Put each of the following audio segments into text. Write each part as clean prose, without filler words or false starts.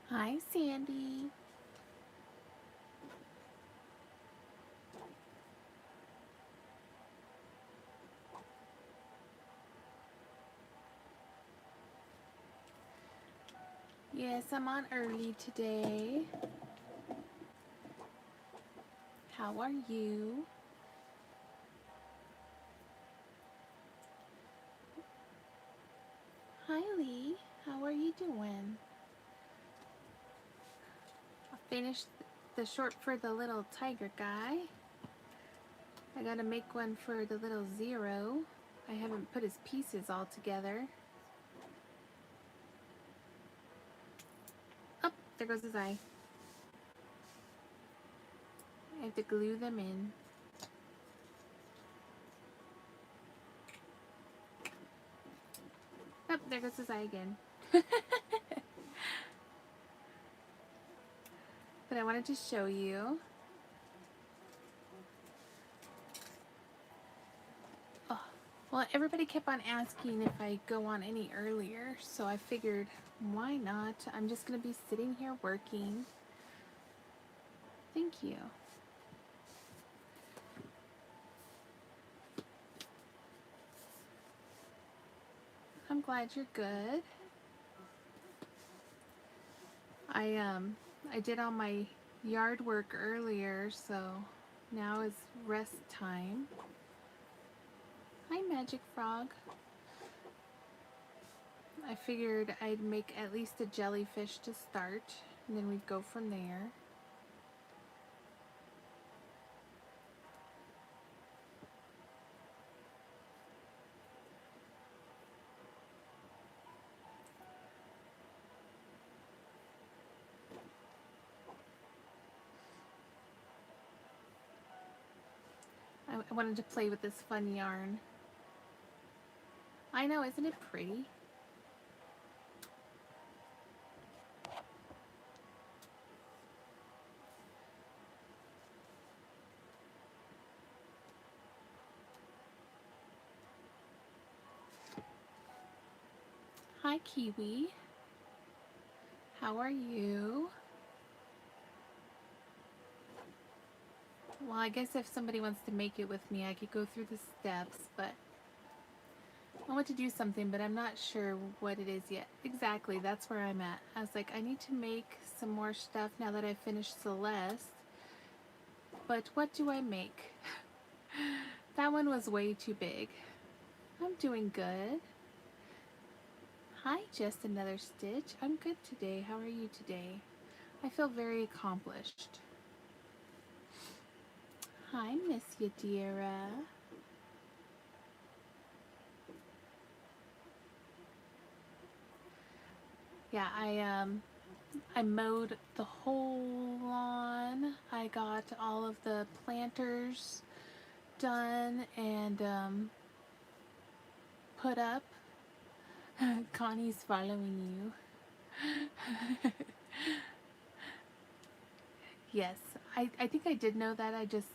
Hi, Sandy. Yes, I'm on early today. How are you? Hi, Lee. How are you doing? I finished the short for the little tiger guy. I gotta make one for the little Zero. I haven't put his pieces all together. Oh, there goes his eye. I have to glue them in. Oh, there goes his eye again. But I wanted to show you. Oh, well, everybody kept on asking if I go on any earlier, so I figured, why not? I'm just going to be sitting here working. Thank you. I'm glad you're good. I did all my yard work earlier, so now is rest time. Hi, Magic Frog. I figured I'd make at least a jellyfish to start, and then we'd go from there. I wanted to play with this fun yarn. I know, isn't it pretty? Hi, Kiwi. How are you? Well, I guess if somebody wants to make it with me, I could go through the steps, but I want to do something, but I'm not sure what it is yet. Exactly, that's where I'm at. I was like, I need to make some more stuff now that I've finished Celeste, but what do I make? That one was way too big. I'm doing good. Hi, just another stitch. I'm good today. How are you today? I feel very accomplished. Hi, Miss Yadira. Yeah, I mowed the whole lawn. I got all of the planters done and put up. Connie's following you. Yes, I think I did know that. I just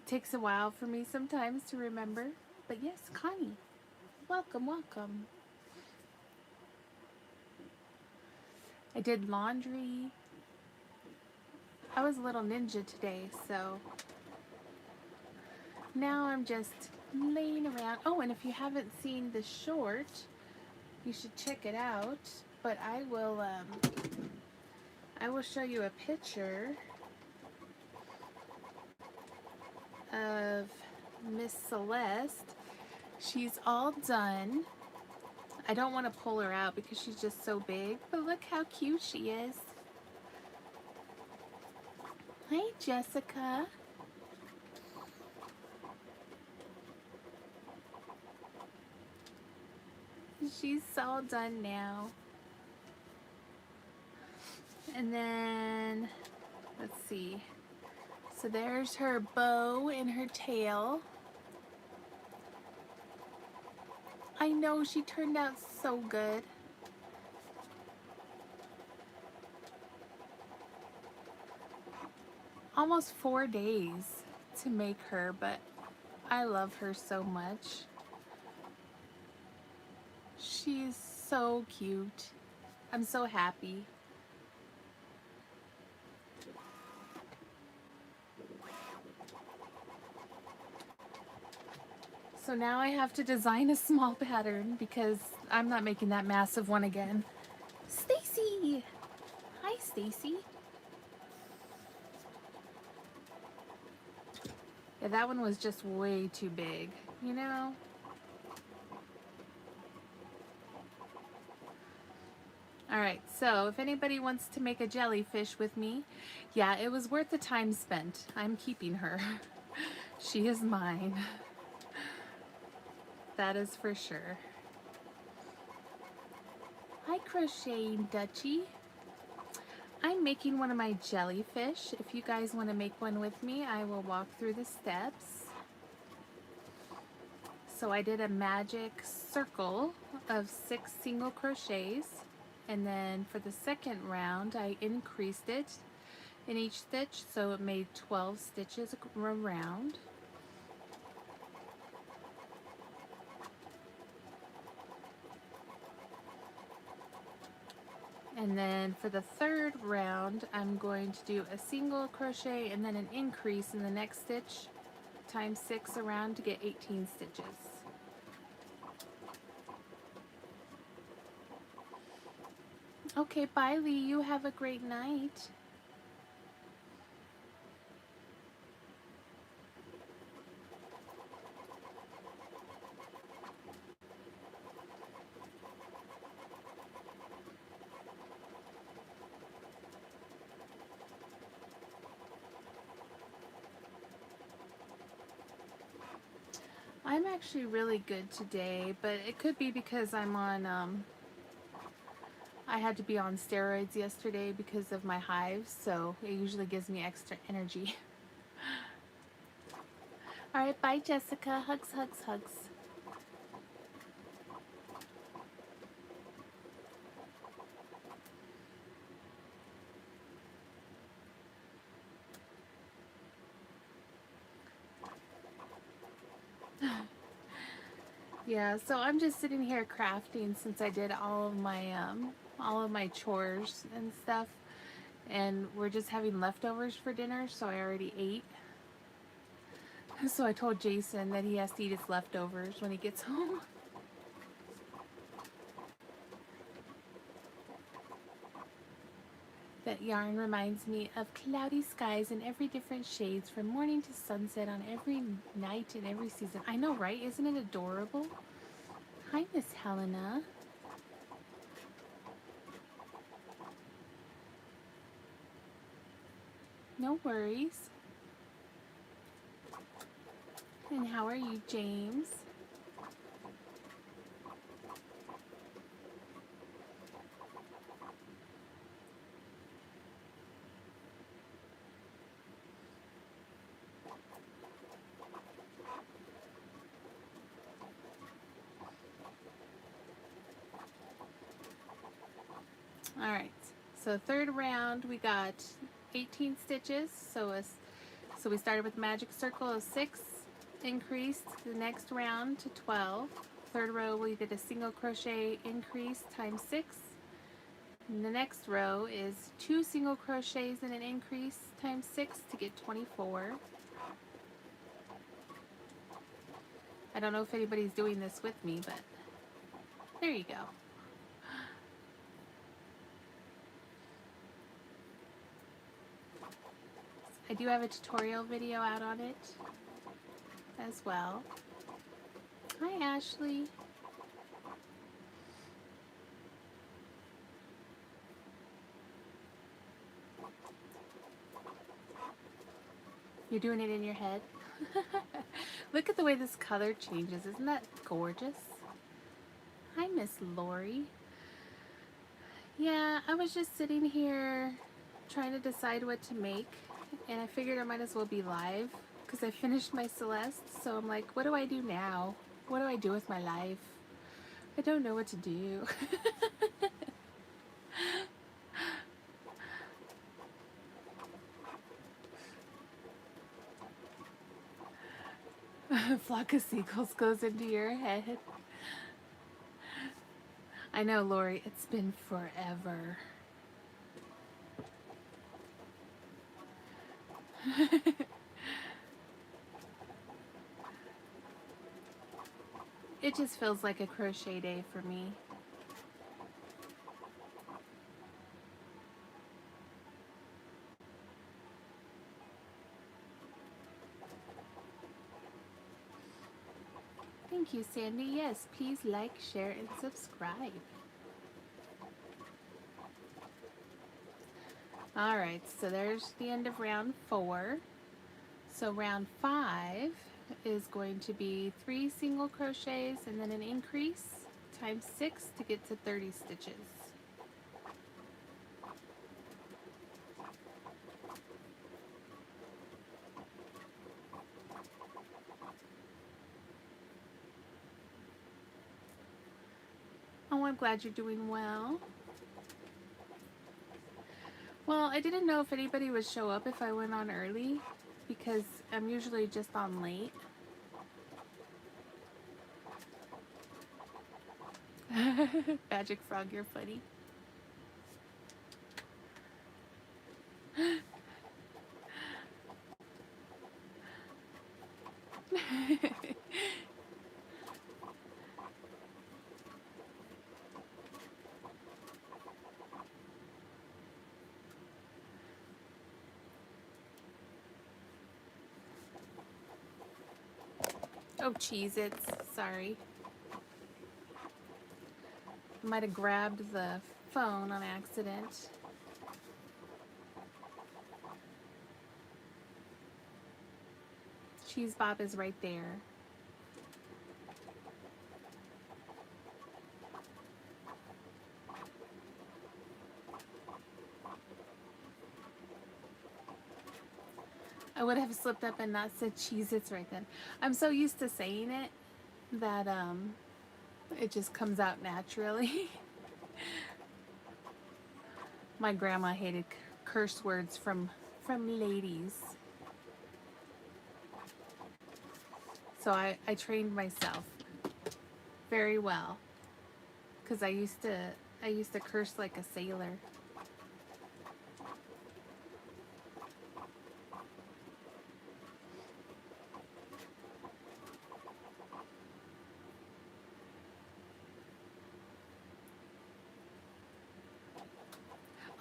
takes a while for me sometimes to remember. But yes, Connie, welcome, welcome. I did laundry. I was a little ninja today, so now I'm just laying around. Oh, and if you haven't seen the short, you should check it out. But I will show you a picture of Miss Celeste. She's all done. I don't want to pull her out because she's just so big, but look how cute she is. Hi, Jessica. She's all done now. And then, let's see. So there's her bow and her tail. I know, she turned out so good. Almost 4 days to make her, but I love her so much. She's so cute. I'm so happy. So now I have to design a small pattern because I'm not making that massive one again. Stacy! Hi, Stacy. Yeah, that one was just way too big, you know? Alright, so if anybody wants to make a jellyfish with me, yeah, it was worth the time spent. I'm keeping her. She is mine. That is for sure. Hi, Crocheting Dutchie. I'm making one of my jellyfish. If you guys want to make one with me, I will walk through the steps. So I did a magic circle of 6 single crochets, and then for the second round I increased it in each stitch, so it made 12 stitches around. And then for the third round, I'm going to do a single crochet and then an increase in the next stitch times 6 around to get 18 stitches. Okay, bye Lee, you have a great night. I'm actually really good today, but it could be because I'm on, I had to be on steroids yesterday because of my hives, so it usually gives me extra energy. Alright, bye Jessica. Hugs, hugs, hugs. Yeah, so I'm just sitting here crafting since I did all of my chores and stuff, and we're just having leftovers for dinner, so I already ate. So I told Jason that he has to eat his leftovers when he gets home. That yarn reminds me of cloudy skies in every different shades from morning to sunset on every night and every season. I know, right? Isn't it adorable? Hi, Miss Helena. No worries. And how are you, James? Alright, so third round we got 18 stitches, so we started with magic circle of 6, increased the next round to 12. Third row we did a single crochet increase times 6. And the next row is 2 single crochets and an increase times 6 to get 24. I don't know if anybody's doing this with me, but there you go. I do have a tutorial video out on it as well. Hi, Ashley. You're doing it in your head? Look at the way this color changes. Isn't that gorgeous? Hi, Miss Lori. Yeah, I was just sitting here trying to decide what to make, and I figured I might as well be live because I finished my Celeste, so I'm like, what do I do now? What do I do with my life? I don't know what to do. A flock of seagulls goes into your head. I know, Lori, it's been forever. It just feels like a crochet day for me. Thank you, Sandy. Yes, please like, share, and subscribe. Alright, so there's the end of round 4. So round 5 is going to be 3 single crochets and then an increase times 6 to get to 30 stitches. Oh, I'm glad you're doing well. Well, I didn't know if anybody would show up if I went on early, because I'm usually just on late. Magic Frog, you're funny. Oh, Cheez-Its. Sorry. I might have grabbed the phone on accident. Cheese Bob is right there. I would have slipped up and not said Cheez-Its right then. I'm so used to saying it that it just comes out naturally. My grandma hated curse words from ladies. So I trained myself very well, because I used to curse like a sailor.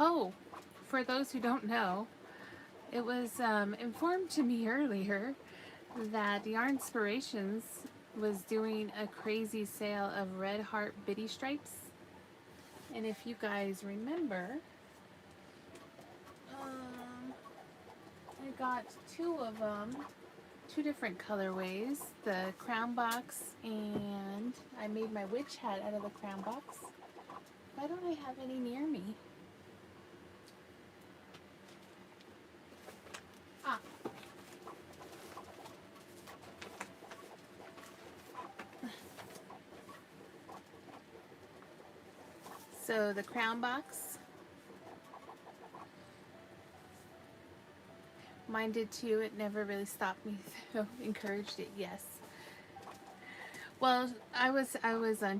Oh, for those who don't know, it was informed to me earlier that Yarnspirations was doing a crazy sale of Red Heart Bitty Stripes. And if you guys remember, I got 2 of them, 2 different colorways, the crown box, and I made my witch hat out of the crown box. Why don't I have any near me? Ah. So the crown box, mine did too. It never really stopped me, so encouraged it. Yes. Well, I was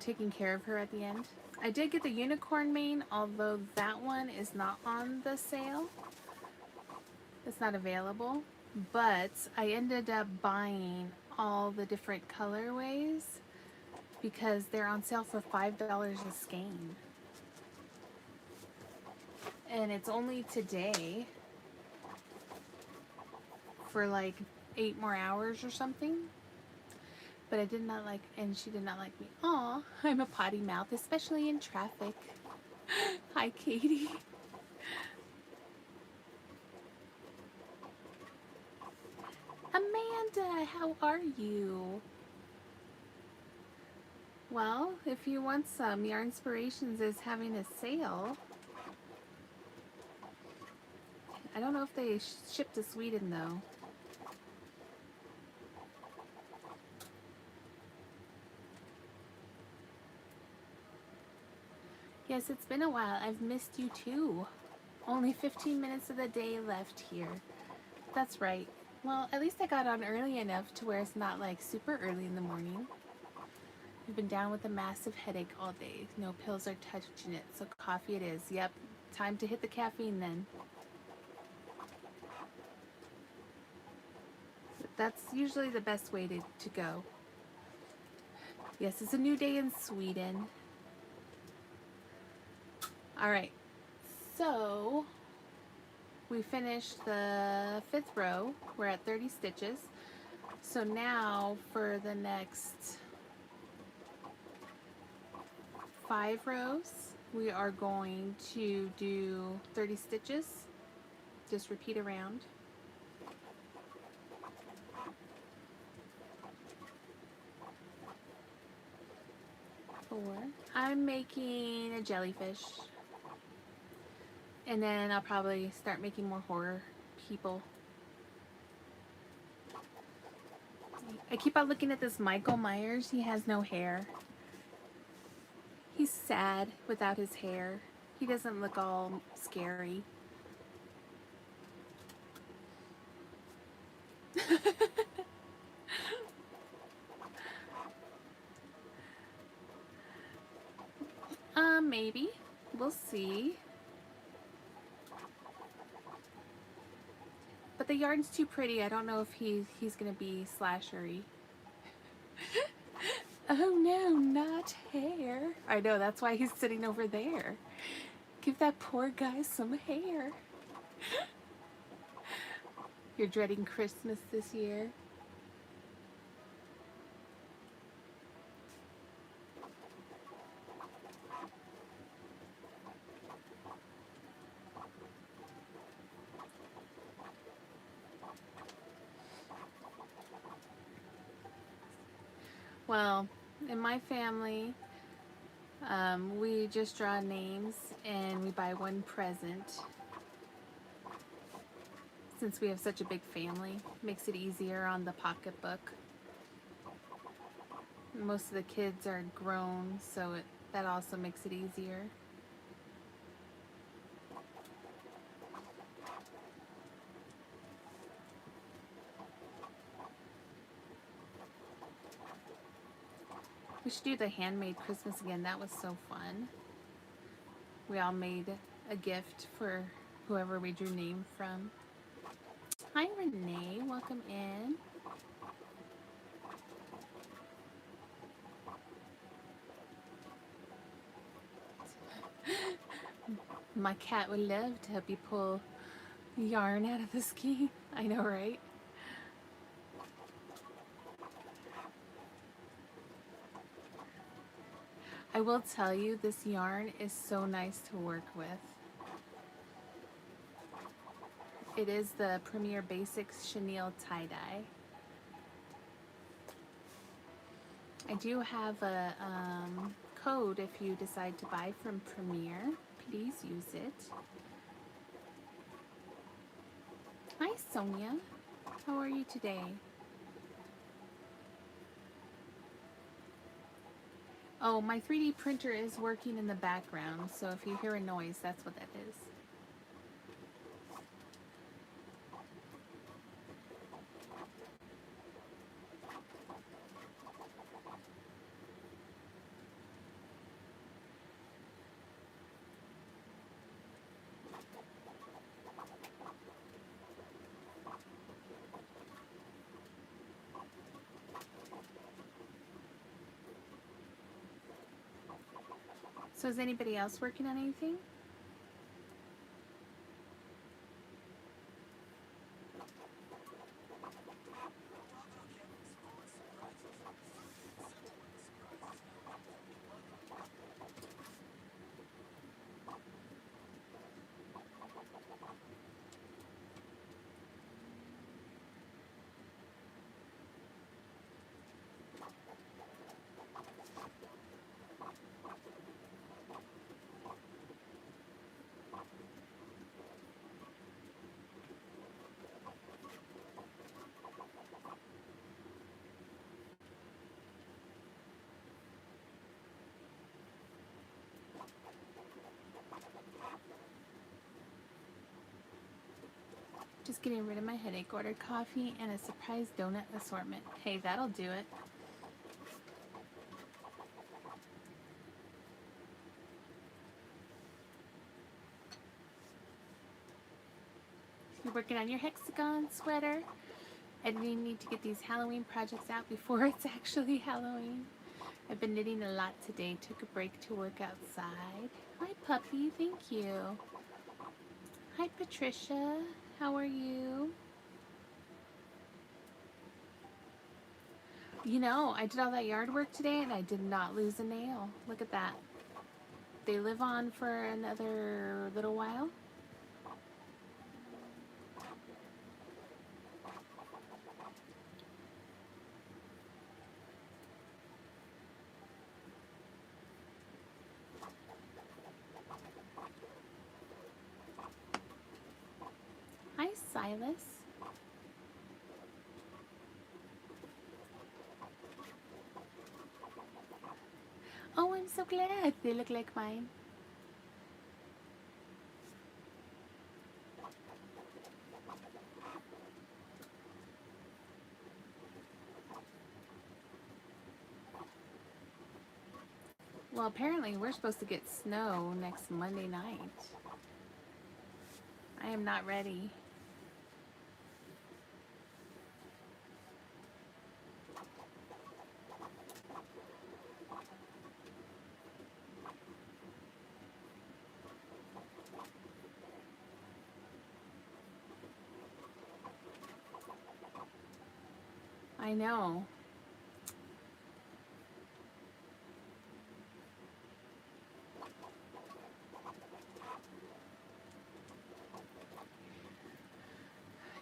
taking care of her at the end. I did get the unicorn mane, although that one is not on the sale. It's not available. But I ended up buying all the different colorways because they're on sale for $5 a skein. And it's only today for like 8 more hours or something. But I did not like, and she did not like me. Aw, I'm a potty mouth, especially in traffic. Hi, Katie. Amanda, how are you? Well, if you want some, Yarnspirations is having a sale. I don't know if they ship to Sweden though. Yes, it's been a while. I've missed you too. Only 15 minutes of the day left here. That's right. Well, at least I got on early enough to where it's not like super early in the morning. I've been down with a massive headache all day. No pills are touching it, so coffee it is. Yep, time to hit the caffeine then. That's usually the best way to go. Yes, it's a new day in Sweden. All right, so we finished the 5th row. We're at 30 stitches. So now for the next 5 rows, we are going to do 30 stitches. Just repeat around. 4. I'm making a jellyfish. And then I'll probably start making more horror people. I keep on looking at this Michael Myers. He has no hair. He's sad without his hair. He doesn't look all scary. Maybe. We'll see. But the yarn's too pretty. I don't know if he's gonna be slashery. Oh no, not hair. I know, that's why he's sitting over there. Give that poor guy some hair. You're dreading Christmas this year? Well, in my family, we just draw names and we buy one present. Since we have such a big family, makes it easier on the pocketbook. Most of the kids are grown, so that also makes it easier. We should do the handmade Christmas again. That was so fun. We all made a gift for whoever we drew name from. Hi Renee, welcome in. My cat would love to help you pull yarn out of the skein. I know, right? I will tell you, this yarn is so nice to work with. It is the Premier Basics Chenille tie-dye. I do have a code if you decide to buy from Premier. Please use it. Hi Sonia, how are you today? Oh, my 3D printer is working in the background, so if you hear a noise, that's what that is. So is anybody else working on anything? Just getting rid of my headache. Ordered coffee and a surprise donut assortment. Hey, that'll do it. You're working on your hexagon sweater. And we need to get these Halloween projects out before it's actually Halloween. I've been knitting a lot today. Took a break to work outside. Hi, puppy. Thank you. Hi, Patricia. How are you? You know, I did all that yard work today and I did not lose a nail. Look at that. They live on for another little while. Hi, Silas. Oh, I'm so glad. They look like mine. Well, apparently we're supposed to get snow next Monday night. I am not ready. I know.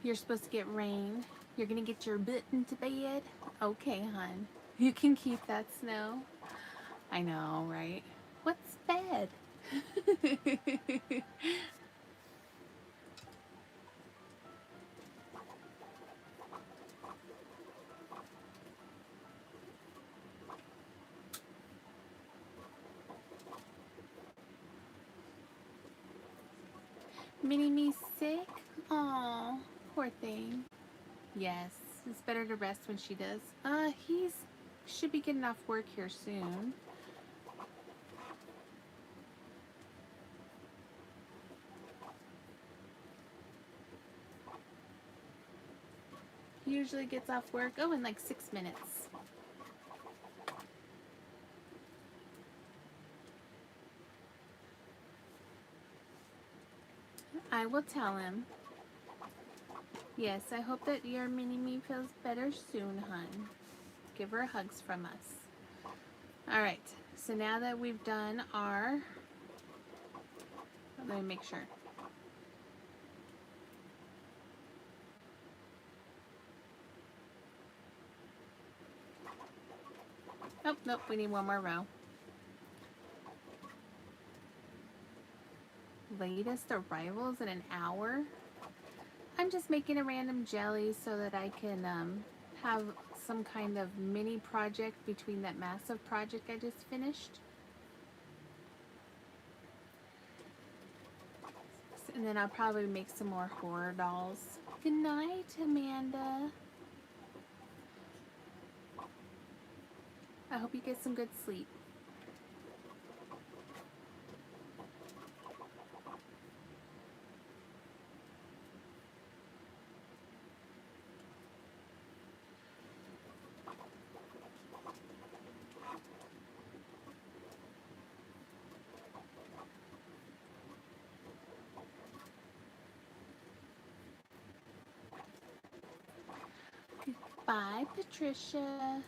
You're supposed to get rain. You're gonna get your butt into bed. Okay, hon. You can keep that snow. I know, right? What's bed? Mini me sick? Aw, poor thing. Yes, it's better to rest when she does. He's should be getting off work here soon. He usually gets off work, in like 6 minutes. I will tell him. Yes, I hope that your mini-me feels better soon, hun. Give her hugs from us. Alright, so now that we've done our... Let me make sure. Oh, nope, we need one more row. Latest arrivals in an hour? I'm just making a random jelly so that I can have some kind of mini project between that massive project I just finished. And then I'll probably make some more horror dolls. Good night, Amanda. I hope you get some good sleep. Bye, Patricia.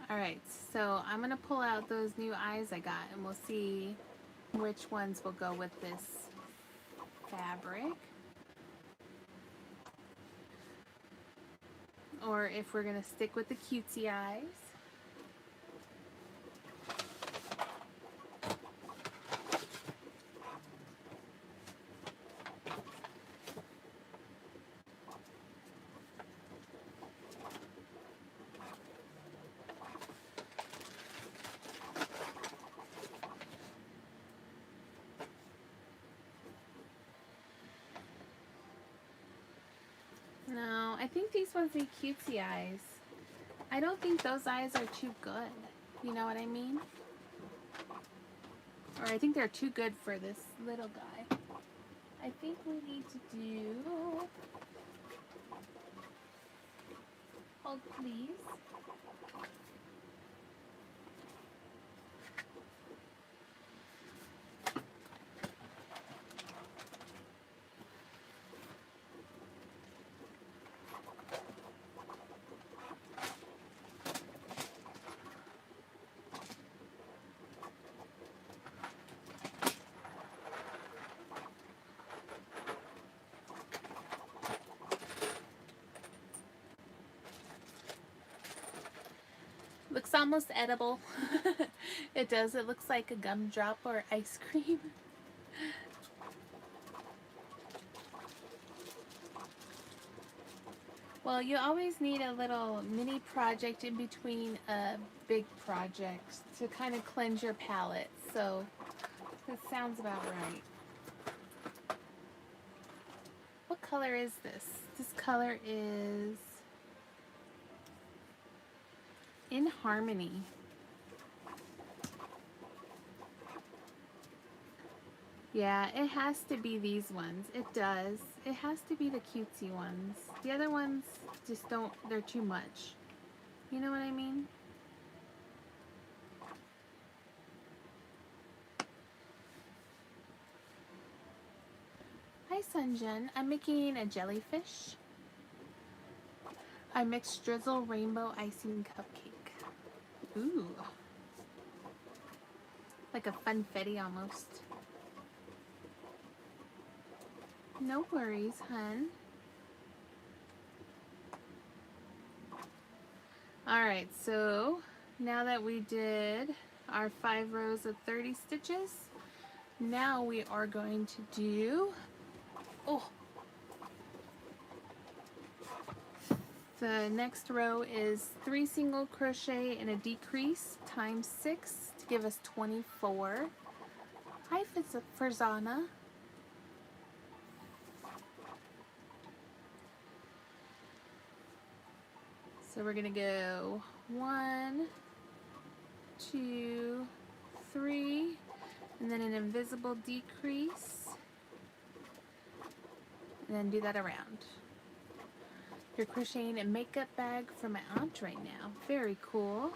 Alright, so I'm going to pull out those new eyes I got and we'll see which ones will go with this fabric. Or if we're going to stick with the cutesy eyes. No, I think these ones need cutesy eyes. I don't think those eyes are too good. You know what I mean? Or I think they're too good for this little guy. I think we need to do... Hold please. Looks almost edible. It does. It looks like a gumdrop or ice cream. Well, you always need a little mini project in between a big project to kind of cleanse your palette. So that sounds about right. What color is this? This color is In Harmony. Yeah, it has to be these ones. It does. It has to be the cutesy ones. The other ones just don't, they're too much. You know what I mean? Hi Sunjun. I'm making a jellyfish. I mixed drizzle rainbow icing cupcake. Ooh. Like a funfetti almost. No worries, hun. Alright, so now that we did our 5 rows of 30 stitches, now we are going to do, the next row is 3 single crochet and a decrease times 6 to give us 24. Hi Farzana. So we're gonna go 1, 2, 3, and then an invisible decrease, and then do that around. You're crocheting a makeup bag for my aunt right now. Very cool.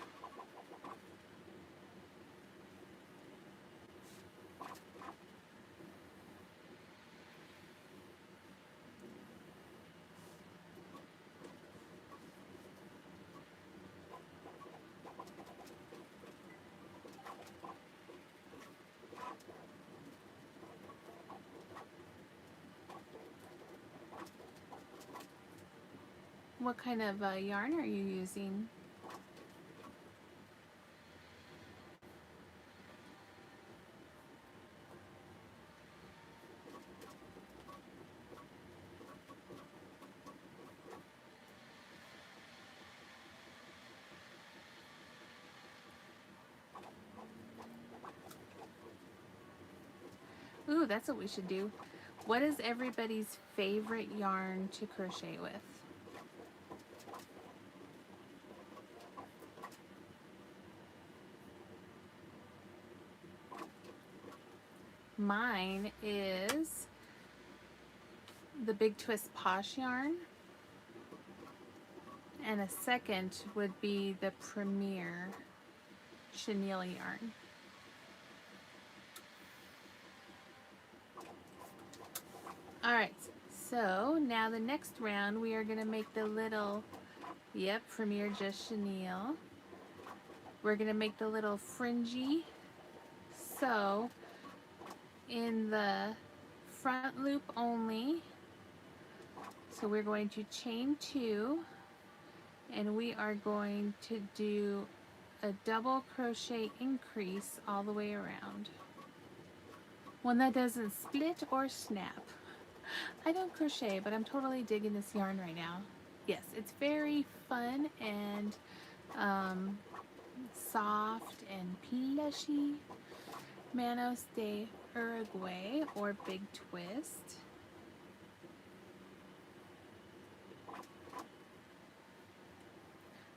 What kind of yarn are you using? Ooh, that's what we should do. What is everybody's favorite yarn to crochet with? Mine is the Big Twist Posh yarn, and a second would be the Premier chenille yarn. Alright, so now the next round we are going to make the little, Premier just chenille. We're going to make the little fringy. So in the front loop only, so we're going to chain 2, and we are going to do a double crochet increase all the way around. One that doesn't split or snap. I don't crochet, but I'm totally digging this yarn right now. Yes, it's very fun and soft and plushy. Manos de Uruguay, or Big Twist.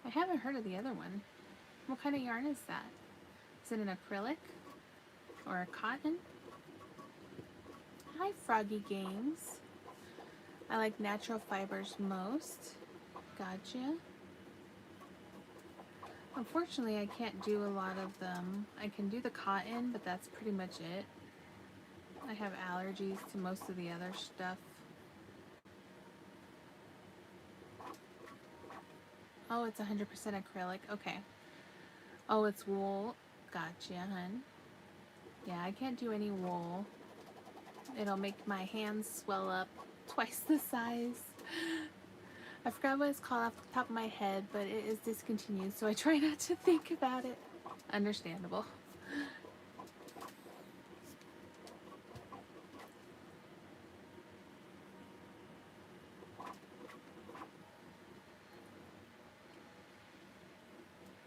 I haven't heard of the other one. What kind of yarn is that? Is it an acrylic or a cotton? Hi, Froggy Games. I like natural fibers most. Gotcha. Unfortunately, I can't do a lot of them. I can do the cotton, but that's pretty much it. I have allergies to most of the other stuff. Oh, it's 100% acrylic. Okay. Oh, it's wool. Gotcha, hun. Yeah, I can't do any wool. It'll make my hands swell up twice the size. I forgot what it's called off the top of my head, but it is discontinued, so I try not to think about it. Understandable.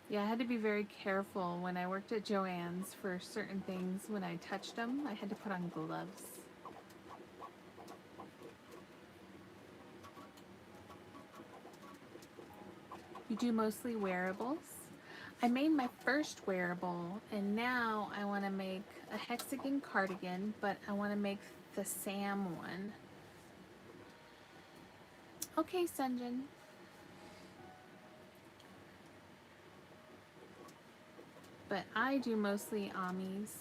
Yeah, I had to be very careful when I worked at Joann's for certain things. When I touched them, I had to put on gloves. You do mostly wearables? I made my first wearable, and now I want to make a hexagon cardigan, but I want to make the Sam one. Okay, Sunjin. But I do mostly Amis.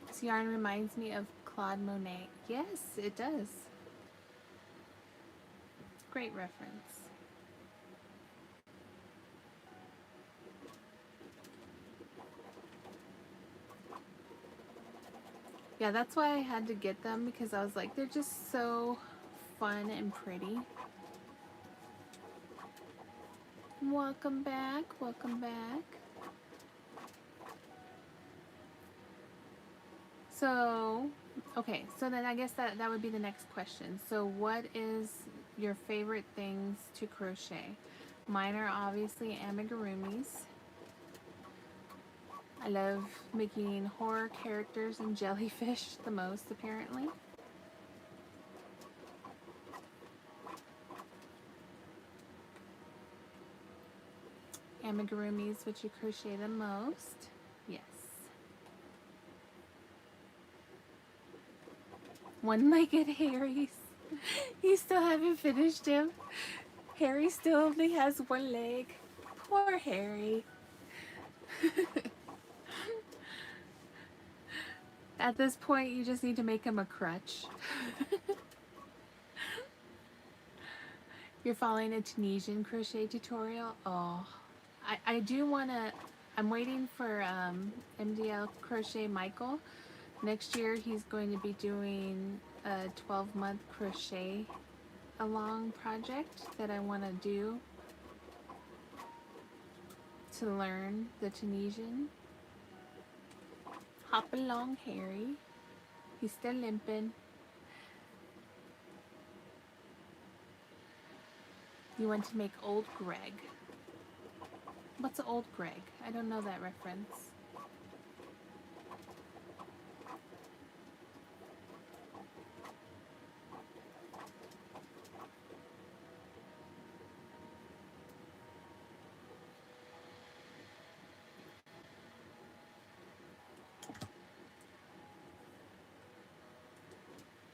This yarn reminds me of Claude Monet. Yes, it does. Great reference. Yeah, that's why I had to get them, because I was like, they're just so fun and pretty. Welcome back, welcome back. So, okay, so then I guess that would be the next question. So what is your favorite things to crochet? Mine are obviously amigurumis. I love making horror characters and jellyfish the most, apparently. Amigurumis, which you crochet the most. Yes. One-legged Harry's. You still haven't finished him. Harry still only has one leg. Poor Harry. At this point, you just need to make him a crutch. You're following a Tunisian crochet tutorial? Oh, I do want to, I'm waiting for MDL Crochet Michael. Next year, he's going to be doing a 12-month crochet along project that I want to do to learn the Tunisian. Hop along, Harry. He's still limping. You want to make Old Greg. What's Old Greg? I don't know that reference.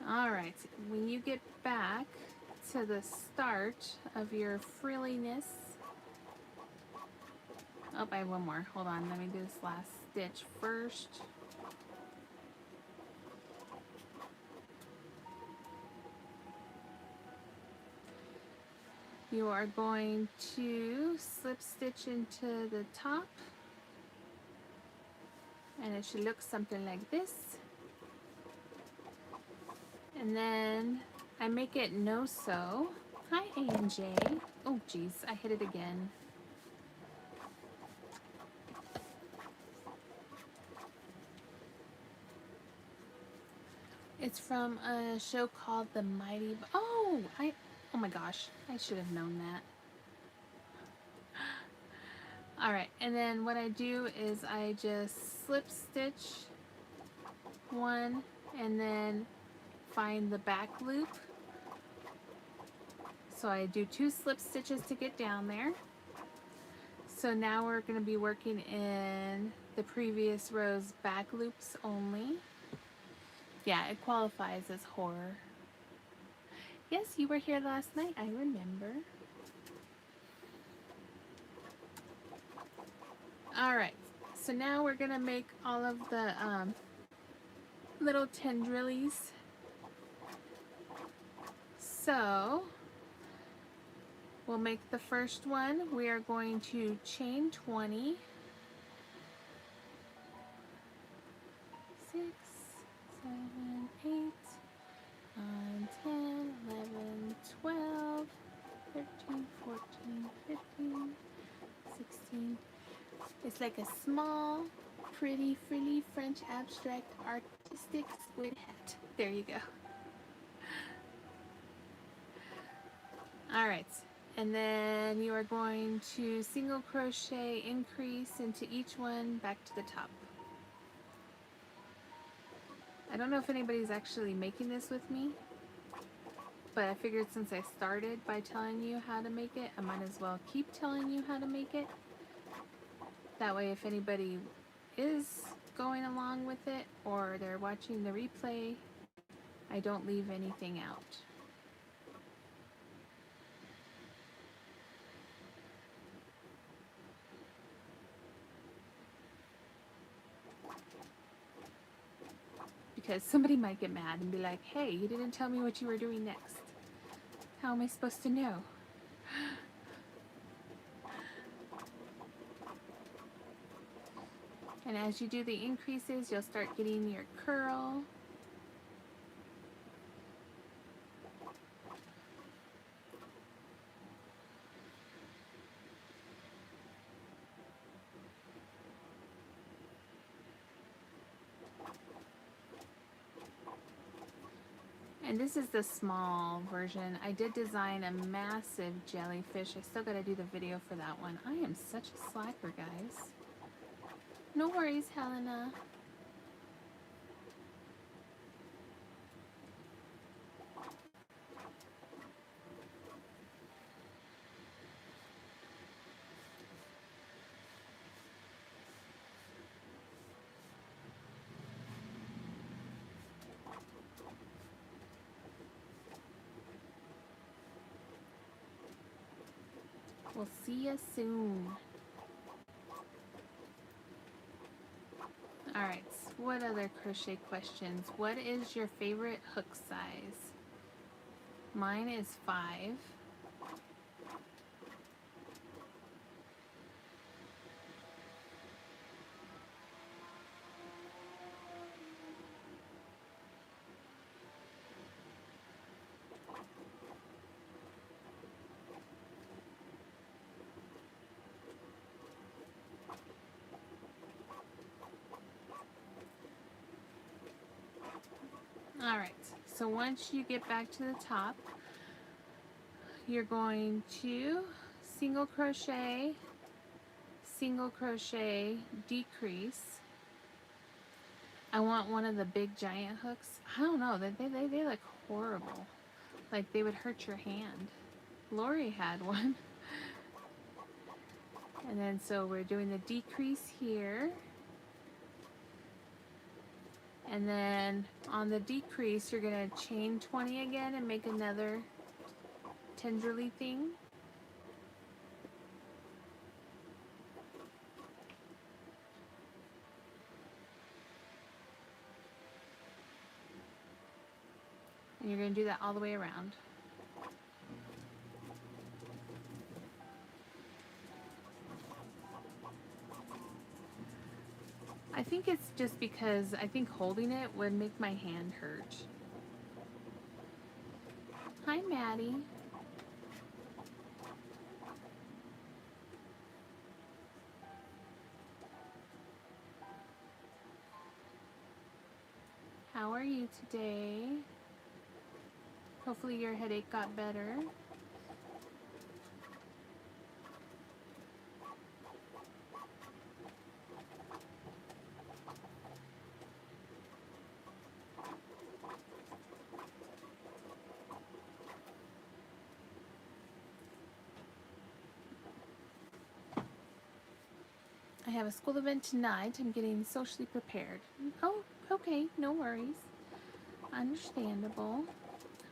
Alright, when you get back to the start of your frilliness. Oh, I have one more. Hold on, let me do this last stitch first. You are going to slip stitch into the top, and it should look something like this. And then I make it no sew. Hi, A&J. Oh geez, I hit it again. It's from a show called The Mighty... Oh my gosh, I should have known that. Alright, and then what I do is I just slip stitch one and then find the back loop. So I do 2 slip stitches to get down there. So now we're going to be working in the previous row's back loops only. Yeah, it qualifies as horror. Yes, you were here last night, I remember. Alright, so now we're going to make all of the little tendrilies. So we'll make the first one. We are going to chain 20. 6, 7, 8, 9, 10, 11, 12, 13, 14, 15, 16. It's like a small, pretty, frilly French abstract artistic squid hat. There you go. Alright, and then you are going to single crochet increase into each one back to the top. I don't know if anybody's actually making this with me, but I figured since I started by telling you how to make it, I might as well keep telling you how to make it. That way if anybody is going along with it or they're watching the replay, I don't leave anything out. Because somebody might get mad and be like, hey, you didn't tell me what you were doing next. How am I supposed to know? And as you do the increases, you'll start getting your curl. And this is the small version. I did design a massive jellyfish. I still gotta do the video for that one. I am such a slacker, guys. No worries, Helena. We'll see you soon. Alright, what other crochet questions? What is your favorite hook size? Mine is 5. Alright, so once you get back to the top, you're going to single crochet, decrease. I want one of the big giant hooks. I don't know, they look horrible. Like they would hurt your hand. Lori had one. And then so we're doing the decrease here. And then on the decrease, you're going to chain 20 again and make another tendrily thing. And you're going to do that all the way around. I think it's just because I think holding it would make my hand hurt. Hi, Maddie. How are you today? Hopefully your headache got better. have a school event tonight. I'm getting socially prepared. Oh, okay, no worries. Understandable.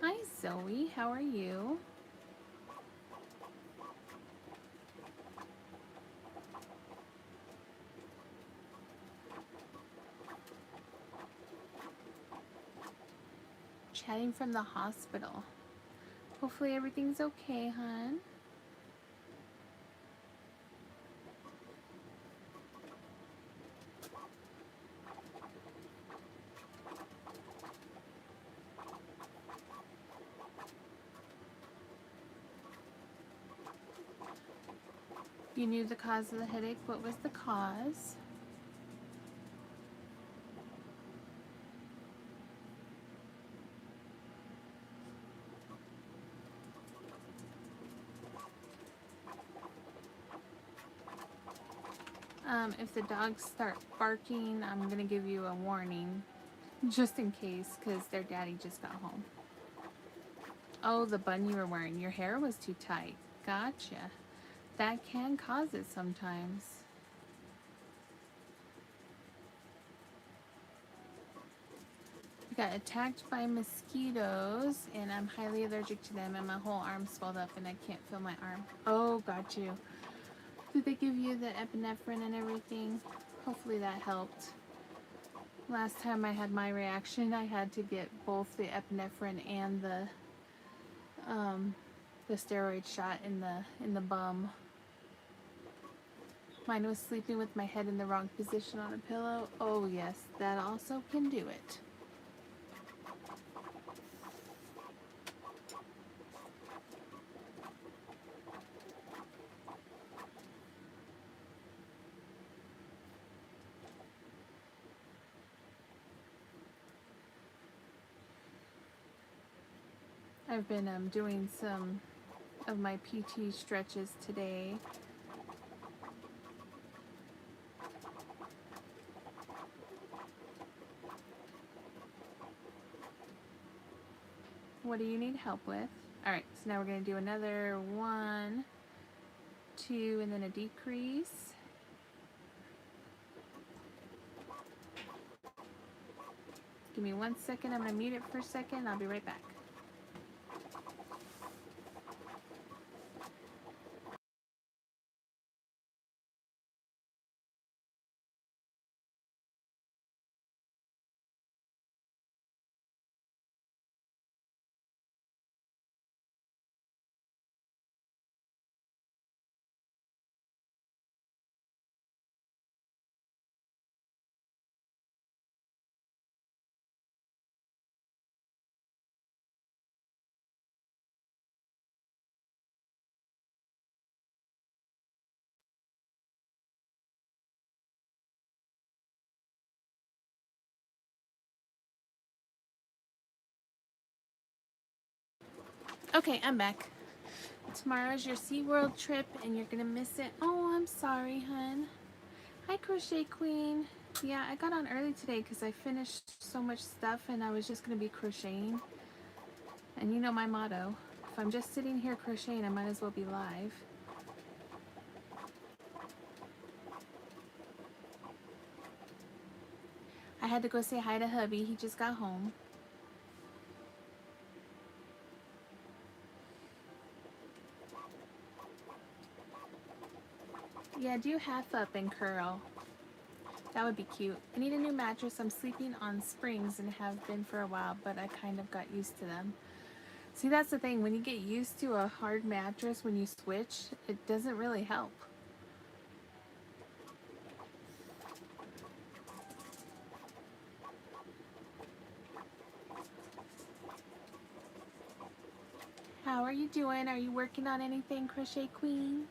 Hi, Zoe. How are you? Chatting from the hospital. Hopefully everything's okay, hon. You knew the cause of the headache. What was the cause? If the dogs start barking, I'm gonna give you a warning, just in case, because their daddy just got home. Oh, the bun you were wearing. Your hair was too tight. Gotcha. That can cause it sometimes. I got attacked by mosquitoes, and I'm highly allergic to them, and my whole arm swelled up, and I can't feel my arm. Oh, got you. Did they give you the epinephrine and everything? Hopefully that helped. Last time I had my reaction, I had to get both the epinephrine and the steroid shot in the bum. Mine was sleeping with my head in the wrong position on a pillow. Oh yes, that also can do it. I've been doing some of my PT stretches today. What do you need help with? Alright, so now we're going to do another 1, 2, and then a decrease. Give me 1 second. I'm going to mute it for a second. I'll be right back. Okay, I'm back. Tomorrow's your SeaWorld trip and you're gonna miss it. Oh, I'm sorry, hun. Hi, Crochet Queen. Yeah, I got on early today because I finished so much stuff and I was just gonna be crocheting. And you know my motto. If I'm just sitting here crocheting, I might as well be live. I had to go say hi to hubby. He just got home. Yeah, do half up and curl. That would be cute. I need a new mattress. I'm sleeping on springs and have been for a while, but I kind of got used to them. See, that's the thing. When you get used to a hard mattress, when you switch, it doesn't really help. How are you doing? Are you working on anything, Crochet Queen?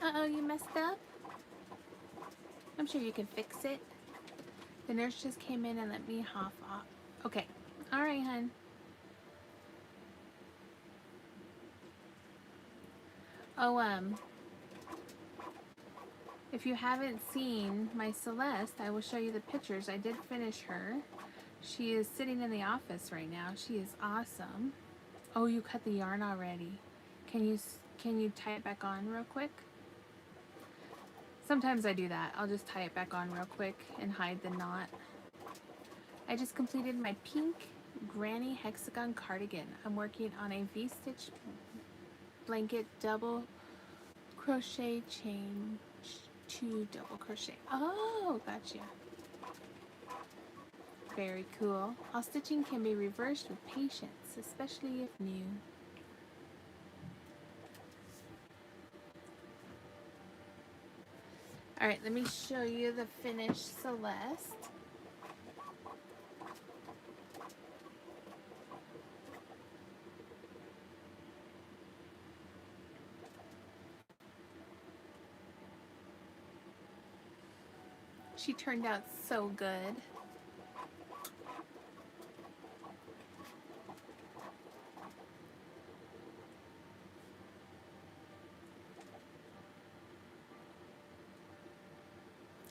Uh-oh, you messed up? I'm sure you can fix it. The nurse just came in and let me hop off. Okay. All right, hun. Oh, if you haven't seen my Celeste, I will show you the pictures. I did finish her. She is sitting in the office right now. She is awesome. Oh, you cut the yarn already. Can you tie it back on real quick? Sometimes I do that. I'll just tie it back on real quick and hide the knot. I just completed my pink granny hexagon cardigan. I'm working on a V-stitch blanket double crochet chain, 2 double crochet. Oh, gotcha. Very cool. All stitching can be reversed with patience, especially if new. Alright, let me show you the finished Celeste. She turned out so good.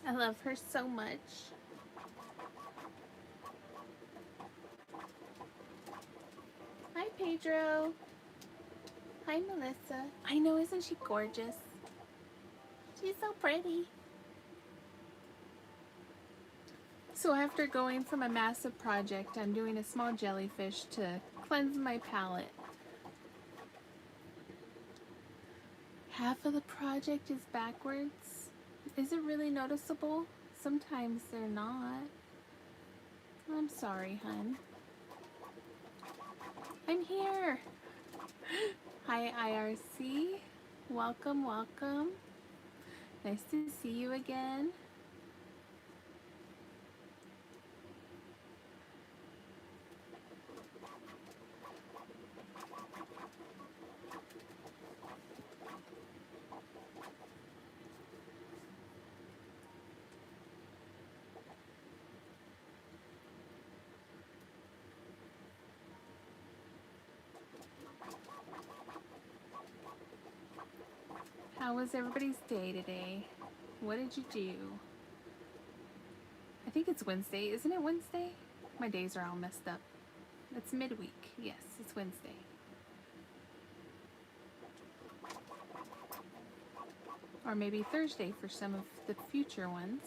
I love her so much. Hi, Pedro. Hi, Melissa. I know, isn't she gorgeous? She's so pretty. So after going from a massive project, I'm doing a small jellyfish to cleanse my palette. Half of the project is backwards. Is it really noticeable? Sometimes they're not. I'm sorry, hun. I'm here. Hi, IRC. Welcome, welcome. Nice to see you again. How was everybody's day today? What did you do? I think it's Wednesday. Isn't it Wednesday? My days are all messed up. It's midweek. Yes, it's Wednesday. Or maybe Thursday for some of the future ones.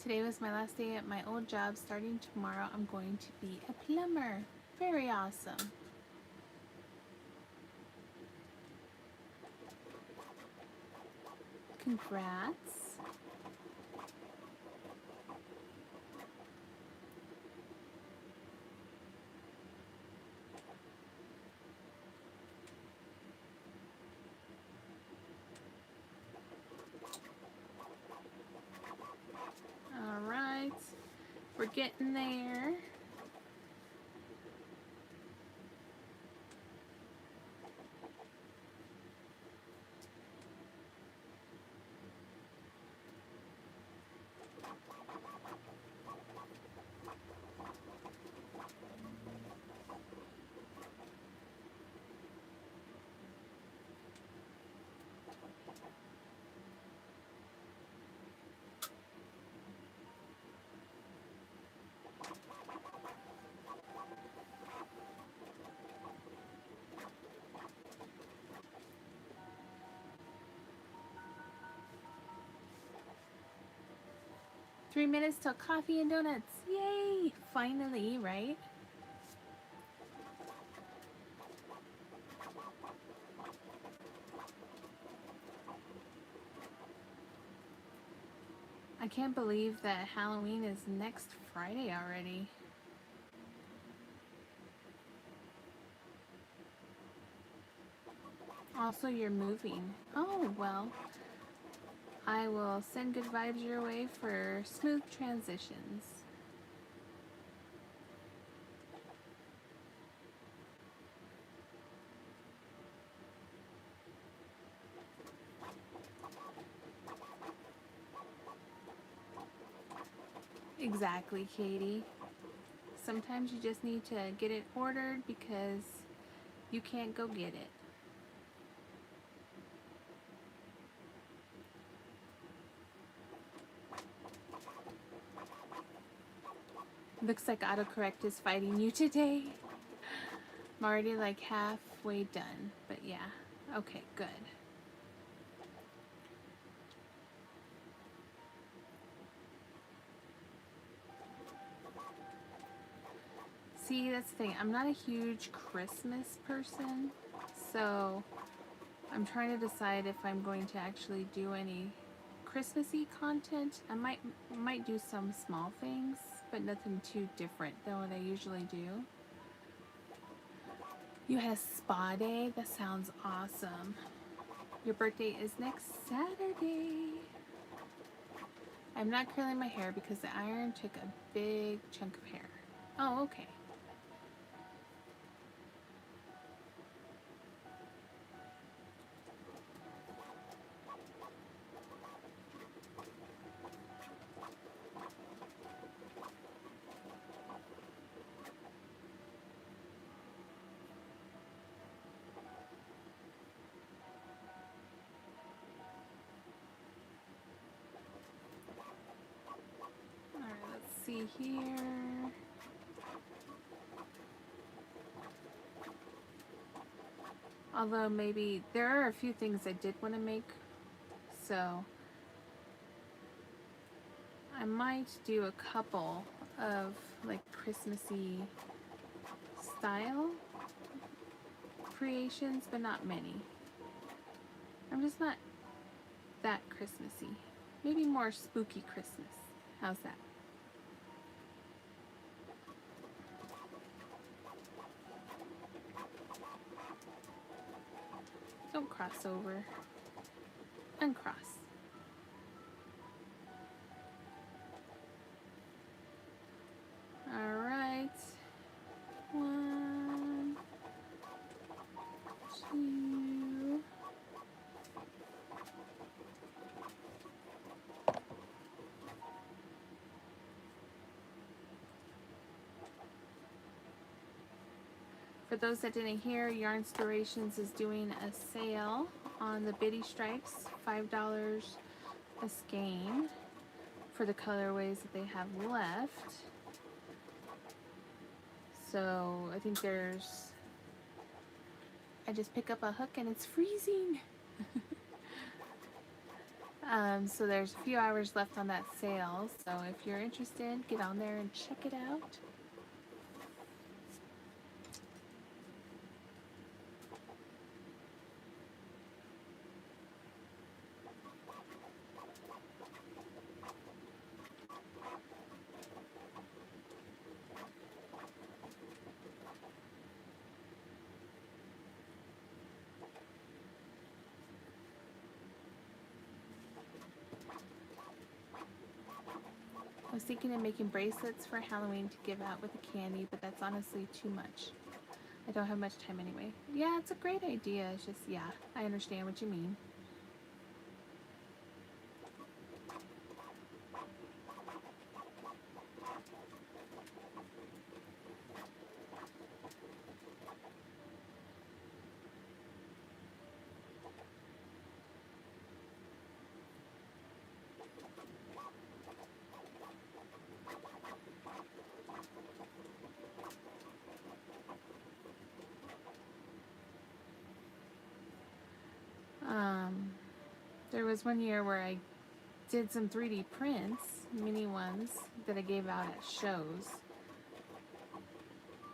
Today was my last day at my old job. Starting tomorrow, I'm going to be a plumber. Very awesome. Congrats. All right, we're getting there. Three minutes till coffee and donuts. Yay! Finally, right? I can't believe that Halloween is next Friday already. Also, you're moving. Oh, well. I will send good vibes your way for smooth transitions. Exactly, Katie. Sometimes you just need to get it ordered because you can't go get it. Looks like autocorrect is fighting you today. I'm already like halfway done, but yeah. Okay, good. See, that's the thing. I'm not a huge Christmas person, so I'm trying to decide if I'm going to actually do any Christmassy content. I might do some small things, but nothing too different than what I usually do. You had a spa day? That sounds awesome. Your birthday is next Saturday. I'm not curling my hair because the iron took a big chunk of hair. Oh, okay. Alright, let's see here. Although maybe there are a few things I did want to make, so I might do a couple of like Christmassy style creations, but not many. I'm just not that Christmassy. Maybe more spooky Christmas. How's that? Don't cross over. Uncross. Alright. 1, 2. For those that didn't hear, Yarn Storations is doing a sale on the Biddy Stripes, $5 a skein for the colorways that they have left. So I think I just pick up a hook and it's freezing. So there's a few hours left on that sale. So if you're interested, get on there and check it out. I was thinking of making bracelets for Halloween to give out with the candy, but that's honestly too much. I don't have much time anyway. Yeah, it's a great idea. It's just, yeah, I understand what you mean. There was one year where I did some 3D prints, mini ones, that I gave out at shows.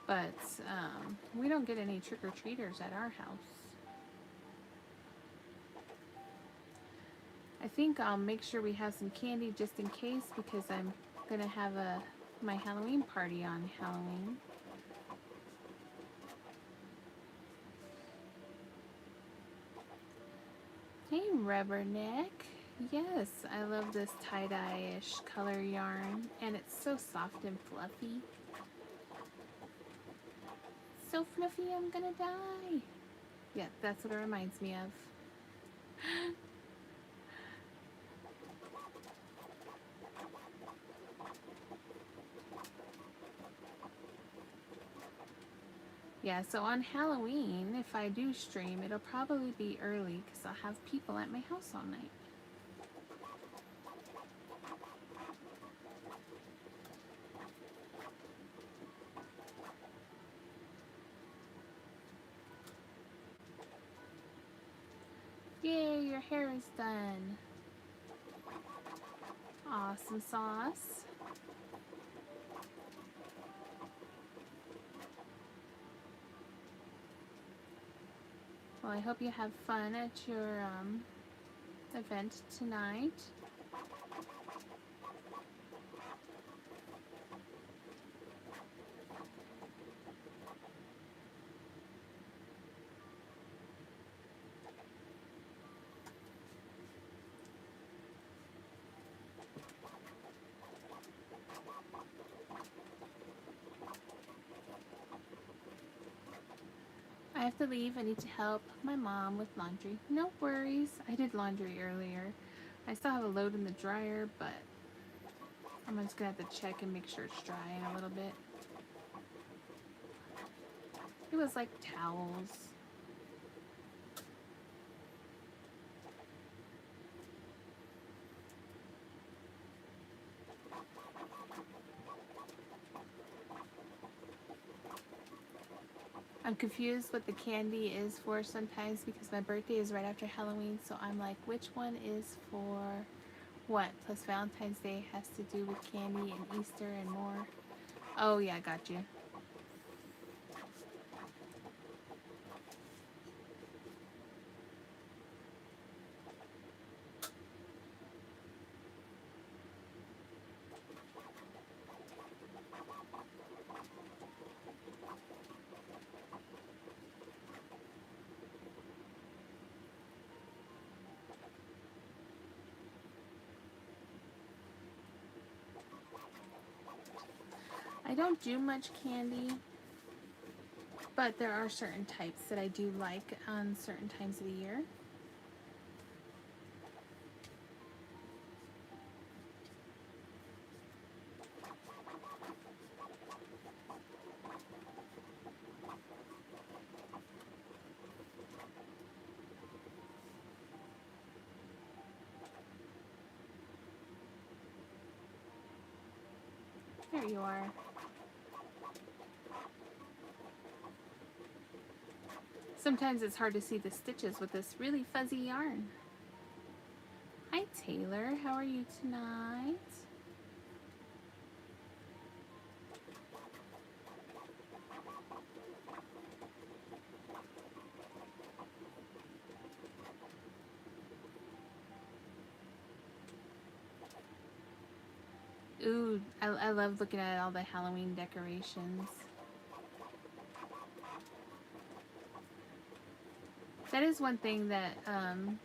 But we don't get any trick-or-treaters at our house. I think I'll make sure we have some candy just in case, because I'm gonna have my Halloween party on Halloween. Hey, Rubberneck. Yes, I love this tie-dye-ish color yarn, and it's so soft and fluffy. So fluffy, I'm gonna die. Yeah, that's what it reminds me of. Yeah, so on Halloween, if I do stream, it'll probably be early because I'll have people at my house all night. Yay, your hair is done. Awesome sauce. Well, I hope you have fun at your event tonight. I have to leave. I need to help my mom with laundry. No worries. I did laundry earlier. I still have a load in the dryer, but I'm just going to have to check and make sure it's dry in a little bit. It was like towels. I'm confused what the candy is for sometimes because my birthday is right after Halloween, so I'm like, which one is for what? Plus Valentine's Day has to do with candy and Easter and more. Oh yeah, got you. I don't do much candy, but there are certain types that I do like on certain times of the year. There you are. Sometimes it's hard to see the stitches with this really fuzzy yarn. Hi Taylor, how are you tonight? Ooh, I love looking at all the Halloween decorations. That is one thing that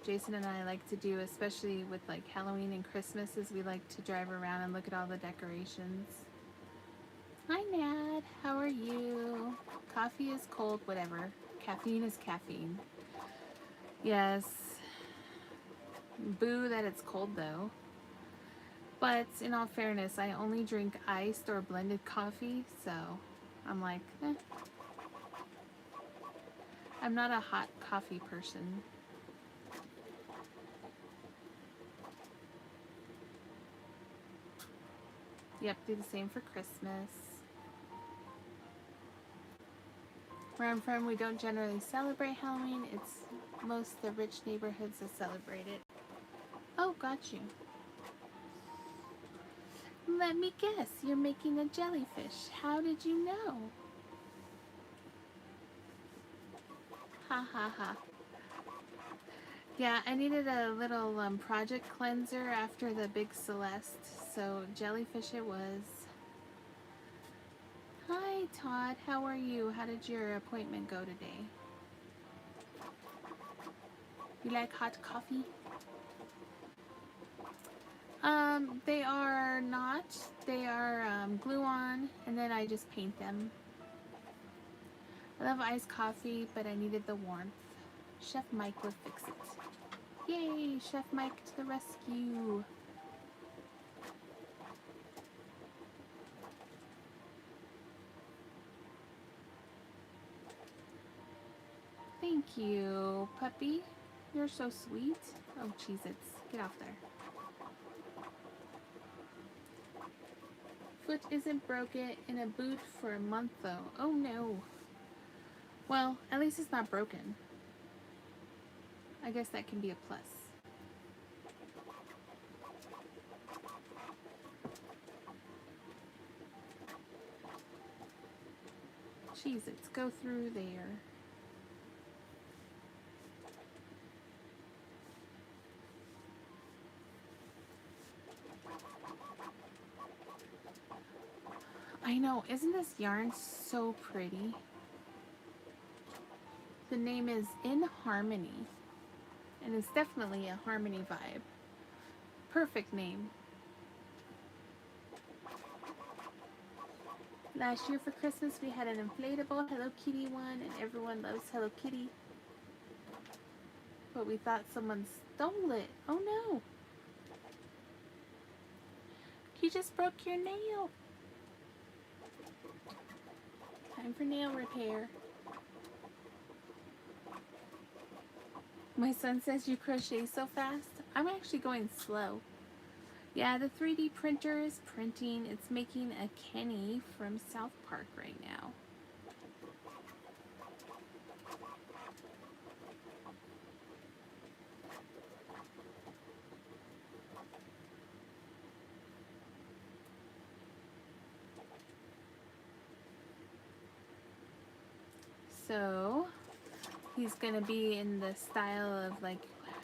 Jason and I like to do, especially with like Halloween and Christmas, is we like to drive around and look at all the decorations. Hi Nad, how are you? Coffee is cold, whatever. Caffeine is caffeine. Yes. Boo that it's cold though. But in all fairness, I only drink iced or blended coffee, so I'm like, eh. I'm not a hot coffee person. Yep, do the same for Christmas. Where I'm from, we don't generally celebrate Halloween. It's most the rich neighborhoods that celebrate it. Oh, got you. Let me guess, you're making a jellyfish. How did you know? Ha ha ha. Yeah, I needed a little project cleanser after the big Celeste, so jellyfish it was. Hi Todd, how are you? How did your appointment go today? You like hot coffee? They are not. They are glue-on, and then I just paint them. I love iced coffee, but I needed the warmth. Chef Mike would fix it. Yay, Chef Mike to the rescue. Thank you, puppy. You're so sweet. Oh, Cheez-Its. Get off there. Foot isn't broken in a boot for a month, though. Oh, no. Well, at least it's not broken. I guess that can be a plus. Cheez-Its, go through there. I know, isn't this yarn so pretty? The name is In Harmony, and it's definitely a harmony vibe. Perfect name. Last year for Christmas we had an inflatable Hello Kitty one, and everyone loves Hello Kitty. But we thought someone stole it. Oh no! You just broke your nail. Time for nail repair. My son says you crochet so fast. I'm actually going slow. Yeah, the 3D printer is printing. It's making a Kenny from South Park right now. So he's gonna be in the style of like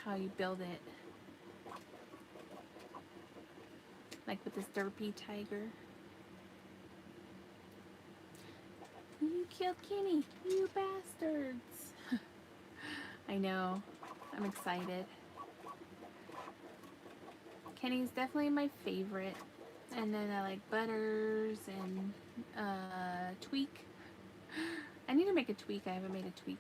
how you build it. Like with this derpy tiger. You killed Kenny, you bastards. I know, I'm excited. Kenny's definitely my favorite. And then I like Butters and Tweak. I need to make a Tweak. I haven't made a Tweak.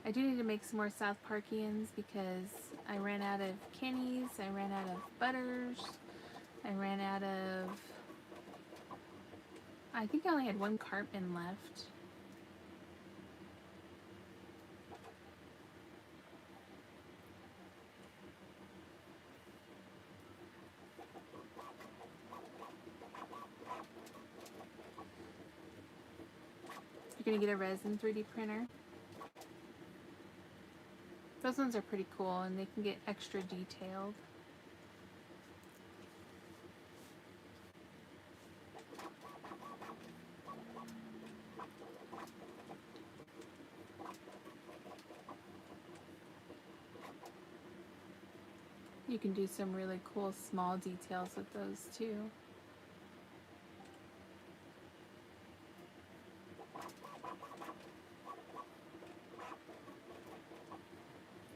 I do need to make some more South Parkians because I ran out of Kenny's, I ran out of Butters, I ran out of... I think I only had one Cartman left. You're gonna get a resin 3D printer. Those ones are pretty cool and they can get extra detailed. You can do some really cool small details with those too.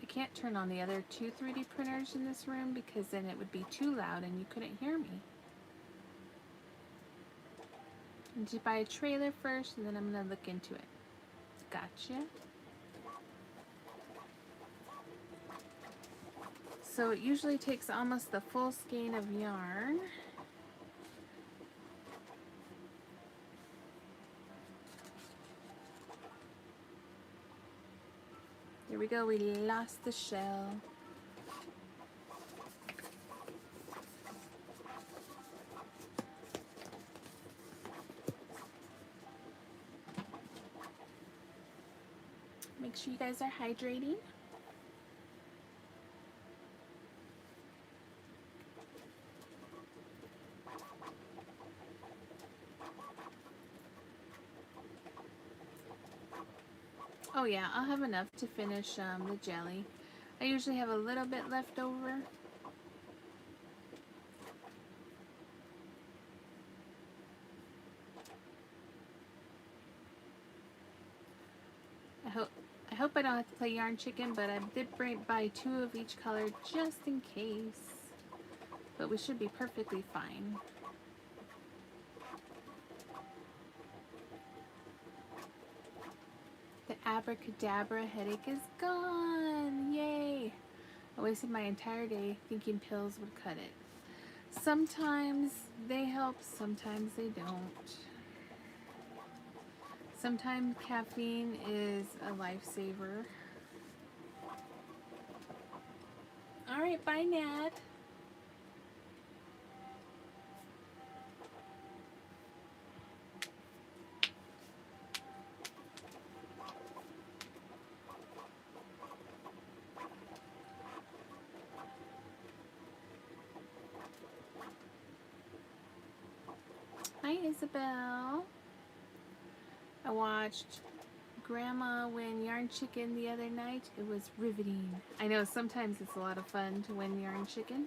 I can't turn on the other two 3D printers in this room because then it would be too loud and you couldn't hear me. I need to buy a trailer first and then I'm going to look into it. Gotcha. So it usually takes almost the full skein of yarn. There we go, we lost the shell. Make sure you guys are hydrating. Oh yeah, I'll have enough to finish the jelly. I usually have a little bit left over. I hope I don't have to play yarn chicken, but I did buy 2 of each color just in case. But we should be perfectly fine. The abracadabra headache is gone! Yay! I wasted my entire day thinking pills would cut it. Sometimes they help, sometimes they don't. Sometimes caffeine is a lifesaver. Alright, bye Nat. Hi Isabel. I watched Grandma win yarn chicken the other night. It was riveting. I know sometimes it's a lot of fun to win yarn chicken.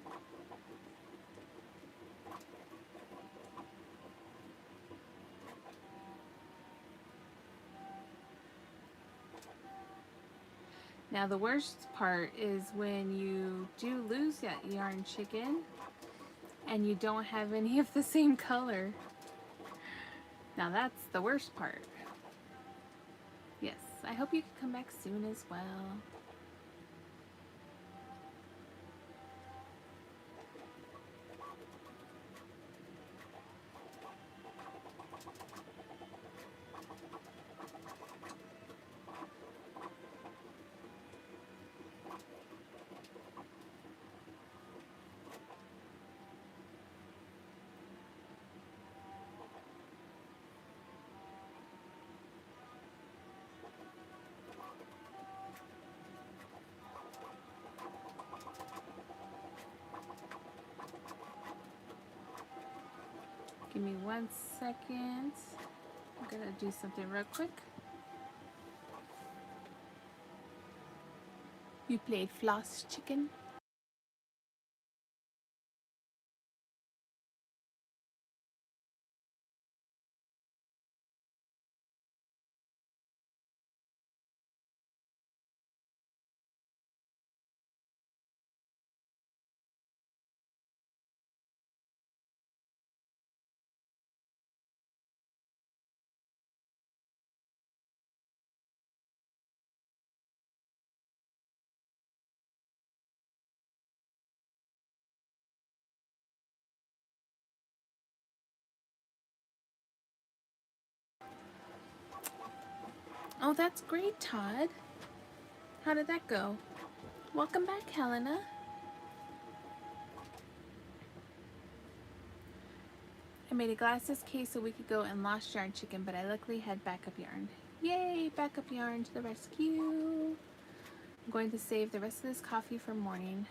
Now the worst part is when you do lose that yarn chicken and you don't have any of the same color. Now that's the worst part. Yes, I hope you can come back soon as well. Give me 1 second. I'm gonna do something real quick. You played floss chicken? Oh, that's great, Todd. How did that go? Welcome back, Helena. I made a glasses case a week ago and lost yarn chicken, but I luckily had backup yarn. Yay, backup yarn to the rescue. I'm going to save the rest of this coffee for morning.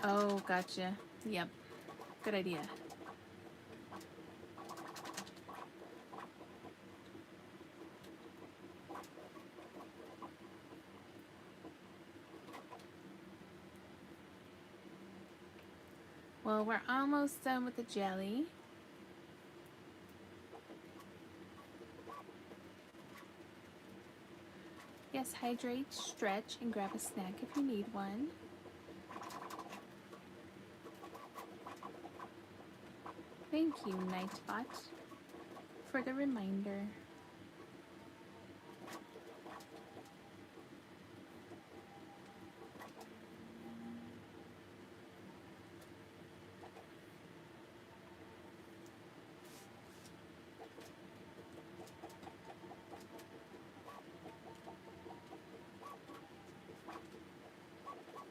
Oh, gotcha. Yep, good idea. Well, we're almost done with the jelly. Yes, hydrate, stretch, and grab a snack if you need one. Thank you, Nightbot, for the reminder.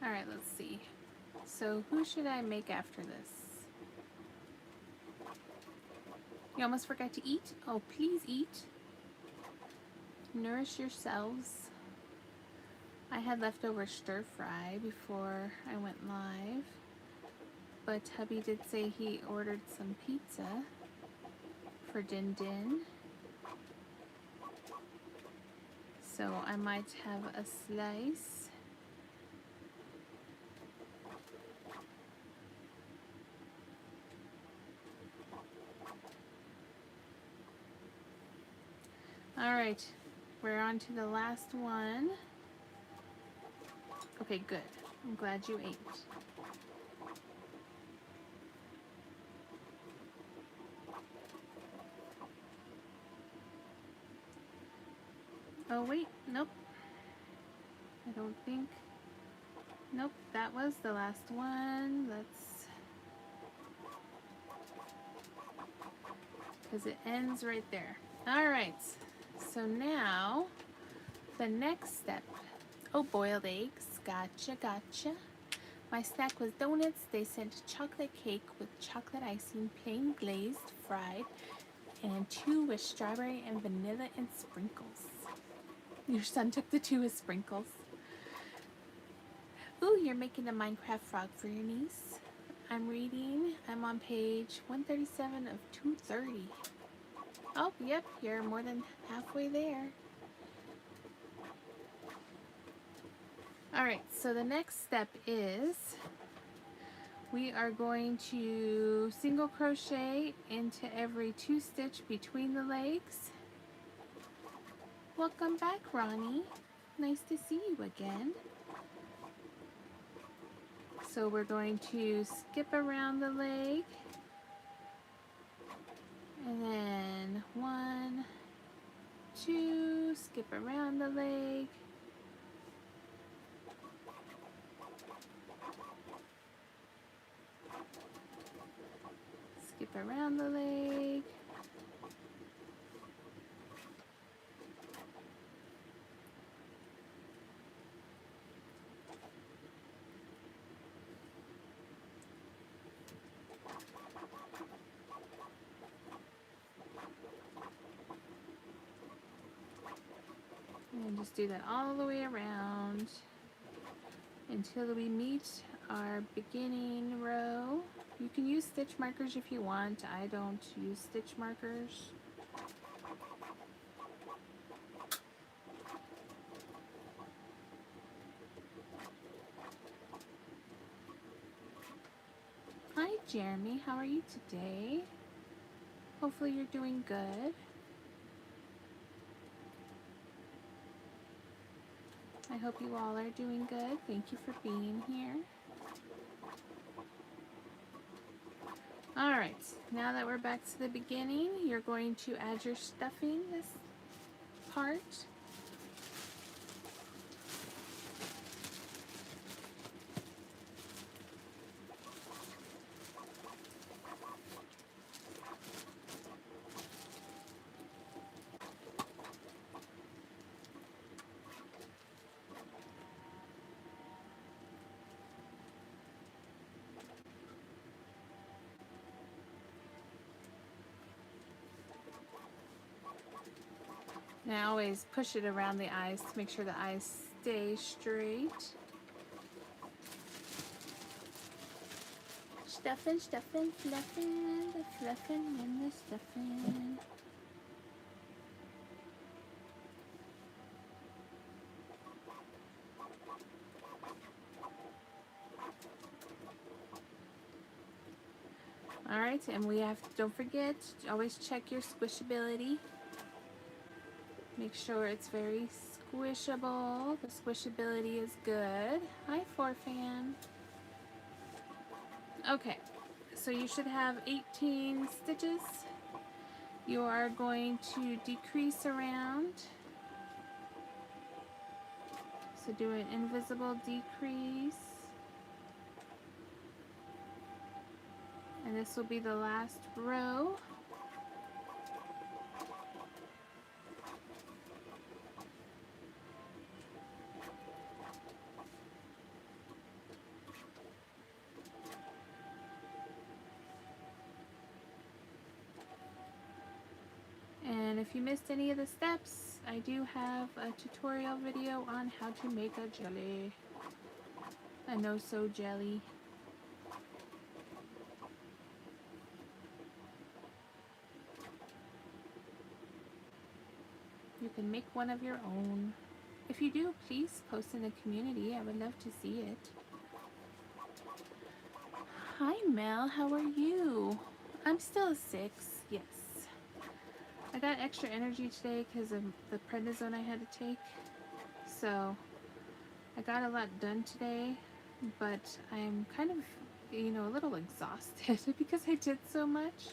Alright, let's see. So who should I make after this? You almost forgot to eat? Oh, please eat. Nourish yourselves. I had leftover stir fry before I went live, but hubby did say he ordered some pizza for Din Din. So I might have a slice. Alright, we're on to the last one. Okay, good. I'm glad you ate. Oh wait, nope. I don't think. Nope, that was the last one. Let's because it ends right there. All right, so now the next step. Oh, boiled eggs. Gotcha, gotcha. My snack was donuts. They sent chocolate cake with chocolate icing, plain glazed, fried, and 2 with strawberry and vanilla and sprinkles. Your son took the 2 with sprinkles. Ooh, you're making a Minecraft frog for your niece. I'm reading. I'm on page 137 of 230. Oh, yep, you're more than halfway there. Alright, so the next step is we are going to single crochet into every 2 stitch between the legs. Welcome back, Ronnie. Nice to see you again. So we're going to skip around the leg, and then 1, 2, skip around the leg, skip around the leg, and just do that all the way around until we meet our beginning row. You can use stitch markers if you want. I don't use stitch markers. Hi Jeremy, how are you today? Hopefully you're doing good. I hope you all are doing good. Thank you for being here. Alright, now that we're back to the beginning, you're going to add your stuffing this part. And I always push it around the eyes to make sure the eyes stay straight. Stuffing, stuffing, fluffing, the fluffing and the stuffing. Alright, and we have, don't forget, always check your squishability. Make sure it's very squishable. The squishability is good. Hi, Forfan. Okay, so you should have 18 stitches. You are going to decrease around. So do an invisible decrease. And this will be the last row. And if you missed any of the steps, I do have a tutorial video on how to make a jelly. A no-sew jelly. You can make one of your own. If you do, please post in the community. I would love to see it. Hi Mel, how are you? I'm still a 6, yes. I got extra energy today because of the prednisone I had to take. So I got a lot done today, but I'm kind of, you know, a little exhausted because I did so much.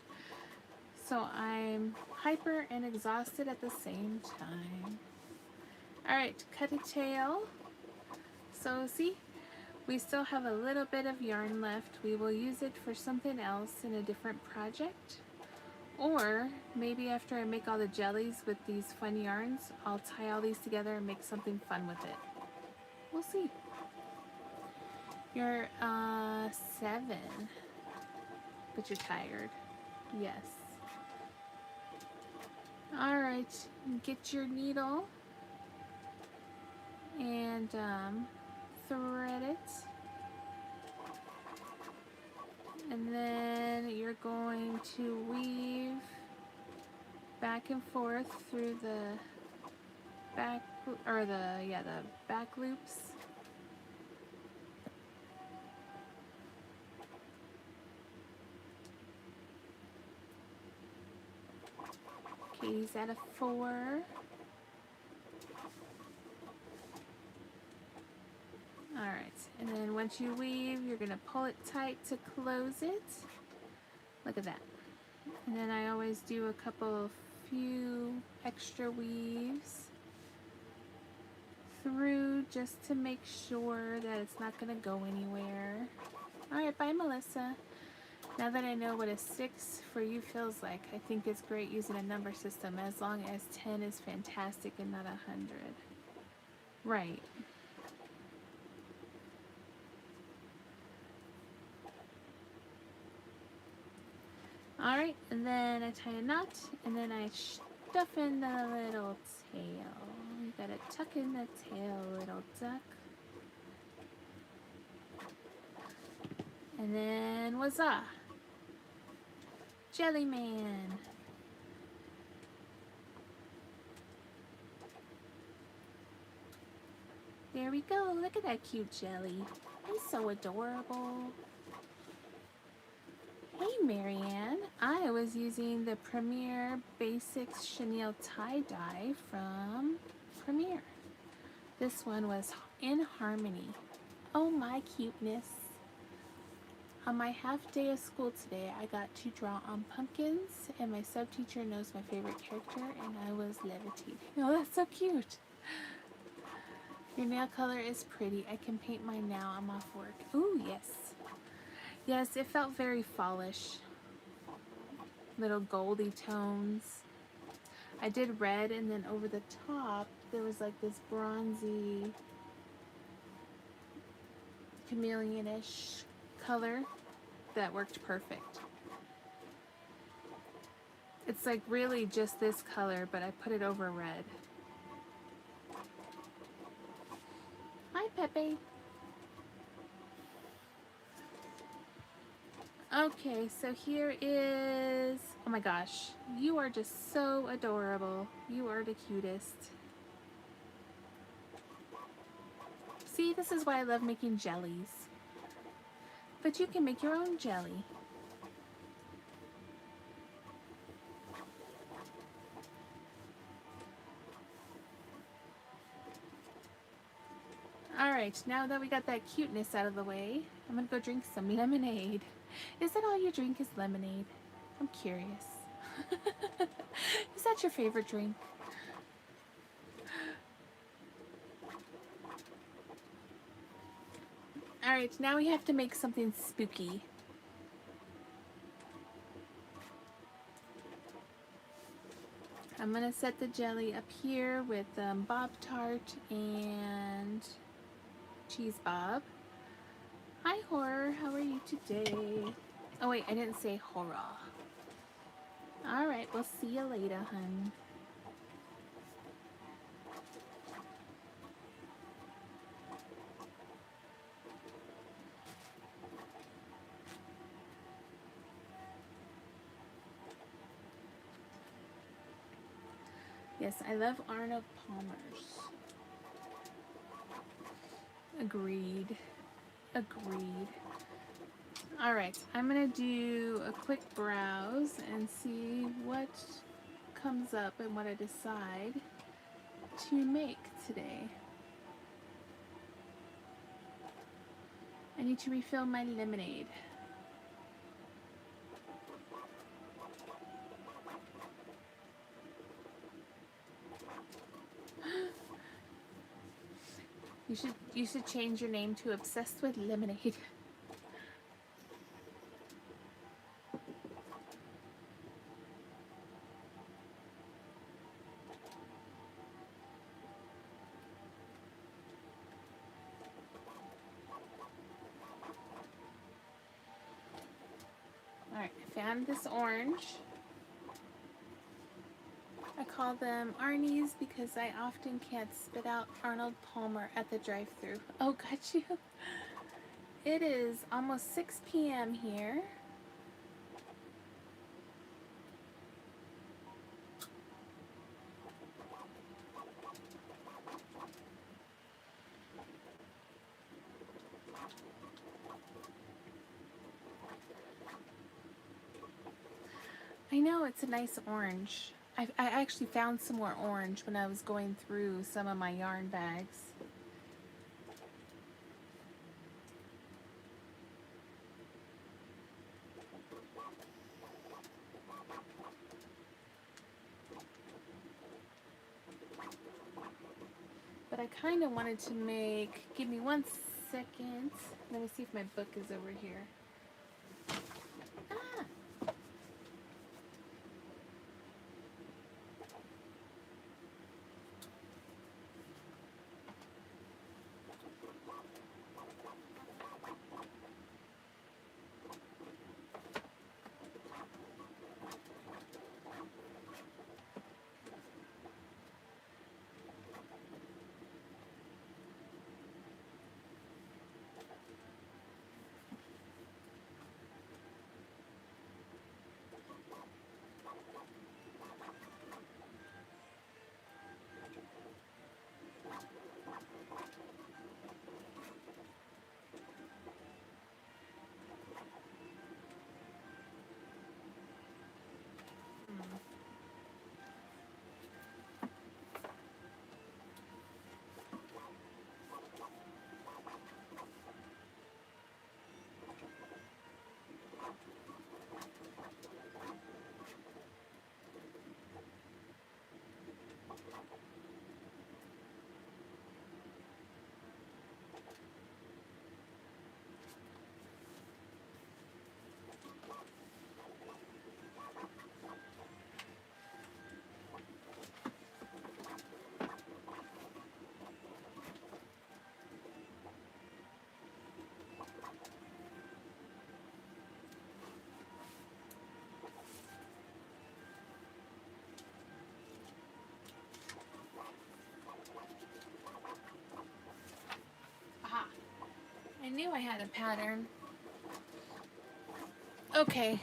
So I'm hyper and exhausted at the same time. Alright, cut a tail. So see, we still have a little bit of yarn left. We will use it for something else in a different project. Or maybe after I make all the jellies with these fun yarns, I'll tie all these together and make something fun with it. We'll see. You're 7, but you're tired. Yes. All right, get your needle and thread it. And then you're going to weave back and forth through the back, or the back loops. Katie's at a 4. Alright, and then once you weave, you're going to pull it tight to close it. Look at that. And then I always do a few extra weaves through just to make sure that it's not going to go anywhere. Alright, bye Melissa. Now that I know what a 6 for you feels like, I think it's great using a number system as long as 10 is fantastic and not 100. Right. Alright, and then I tie a knot, and then I stuff in the little tail. You gotta tuck in the tail, little duck. And then huzzah! Jelly Man! There we go, look at that cute jelly. He's so adorable. Hey Marianne, I was using the Premier Basics Chenille tie-dye from Premier. This one was in Harmony. Oh my cuteness. On my half day of school today, I got to draw on pumpkins, and my sub-teacher knows my favorite character, and I was levitating. Oh, that's so cute. Your nail color is pretty. I can paint mine now. I'm off work. Ooh, yes. Yes, it felt very fallish. Little goldy tones. I did red, and then over the top, there was like this bronzy, chameleon-ish color that worked perfect. It's like really just this color, but I put it over red. Hi, Pepe. Okay, so here is, oh my gosh, you are just so adorable. You are the cutest. See, this is why I love making jellies. But you can make your own jelly. Alright, now that we got that cuteness out of the way, I'm gonna go drink some lemonade. Is that all you drink is lemonade? I'm curious. Is that your favorite drink? Alright, now we have to make something spooky. I'm gonna set the jelly up here with Bob Tart and Cheese Bob. Hi Horror, how are you today? Oh wait, I didn't say horror. Alright, we'll see you later, hun. Yes, I love Arnold Palmer's. Agreed. Agreed. Alright, I'm going to do a quick browse and see what comes up and what I decide to make today. I need to refill my lemonade. You should change your name to Obsessed with Lemonade. found this orange. I call them Arnie's because I often can't spit out Arnold Palmer at the drive-thru. Oh, got you. It is almost 6 p.m. here. I know, it's a nice orange. I actually found some more orange when I was going through some of my yarn bags. But I kind of wanted to make, give me 1 second. Let me see if my book is over here. Ah! I knew I had a pattern. Okay.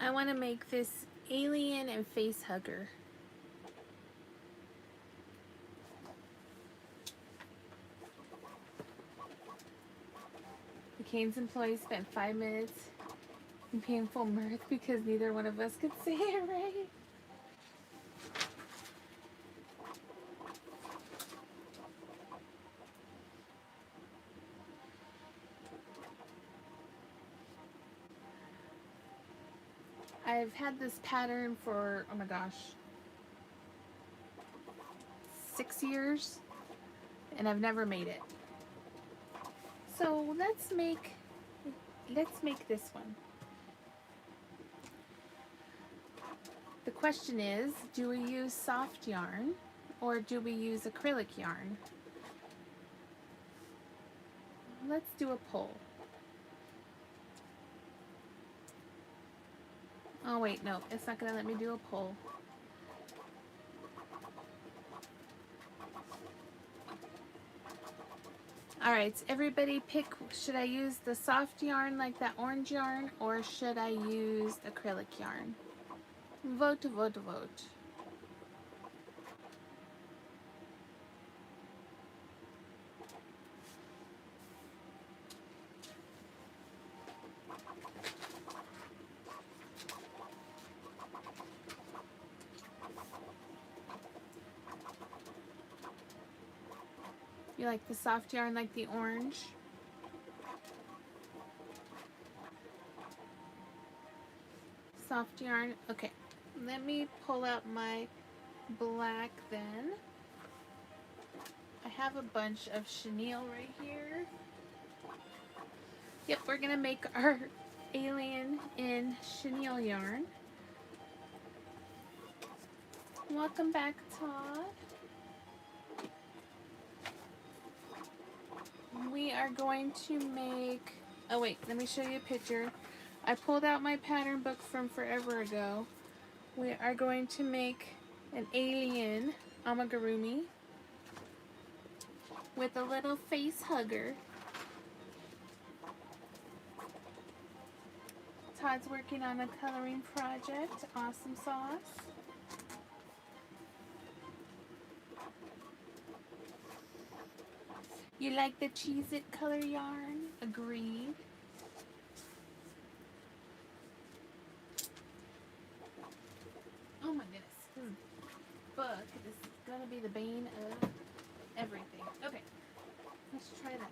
I want to make this alien and face hugger. The Cane's employees spent 5 minutes in painful mirth because neither one of us could say it right. I've had this pattern for, oh my gosh, 6 years, and I've never made it. So let's make this one. The question is, do we use soft yarn or do we use acrylic yarn? Let's do a poll. Oh wait, no, it's not gonna let me do a poll. Alright, so everybody pick, should I use the soft yarn like that orange yarn or should I use acrylic yarn? Vote, vote, vote. You like the soft yarn like the orange? Soft yarn, okay. Let me pull out my black then. I have a bunch of chenille right here. Yep, we're gonna make our alien in chenille yarn. Welcome back, Todd. We are going to make Oh wait, let me show you a picture. I pulled out my pattern book from forever ago. We are going to make an alien amigurumi with a little face hugger. Todd's working on a coloring project. Awesome sauce. You like the Cheez-It color yarn? Agreed. Oh my goodness. This book is going to be the bane of everything. Okay, let's try that.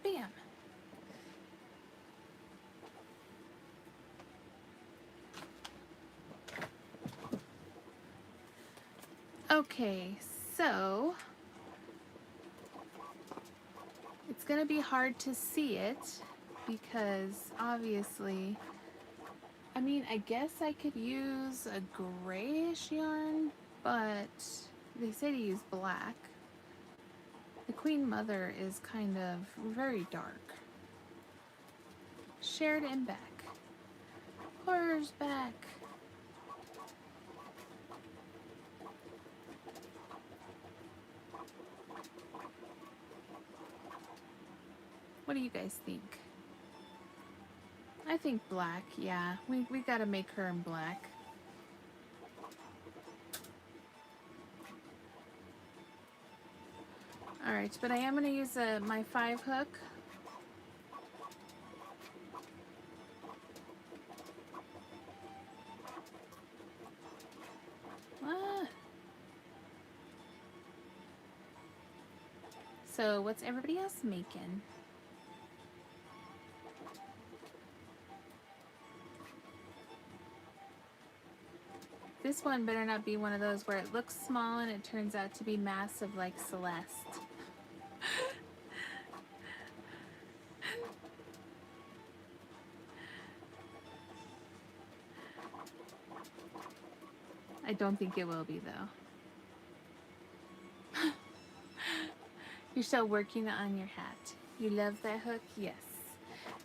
Bam. Okay, so it's going to be hard to see it because obviously, I mean, I guess I could use a grayish yarn, but they say to use black. The Queen Mother is kind of very dark. Shared and back. Horror's back. What do you guys think? I think black, yeah. We gotta make her in black. Alright, but I am gonna use my 5 hook. So what's everybody else making? This one better not be one of those where it looks small and it turns out to be massive like Celeste. I don't think it will be though. You're still working on your hat. You love that hook? Yes.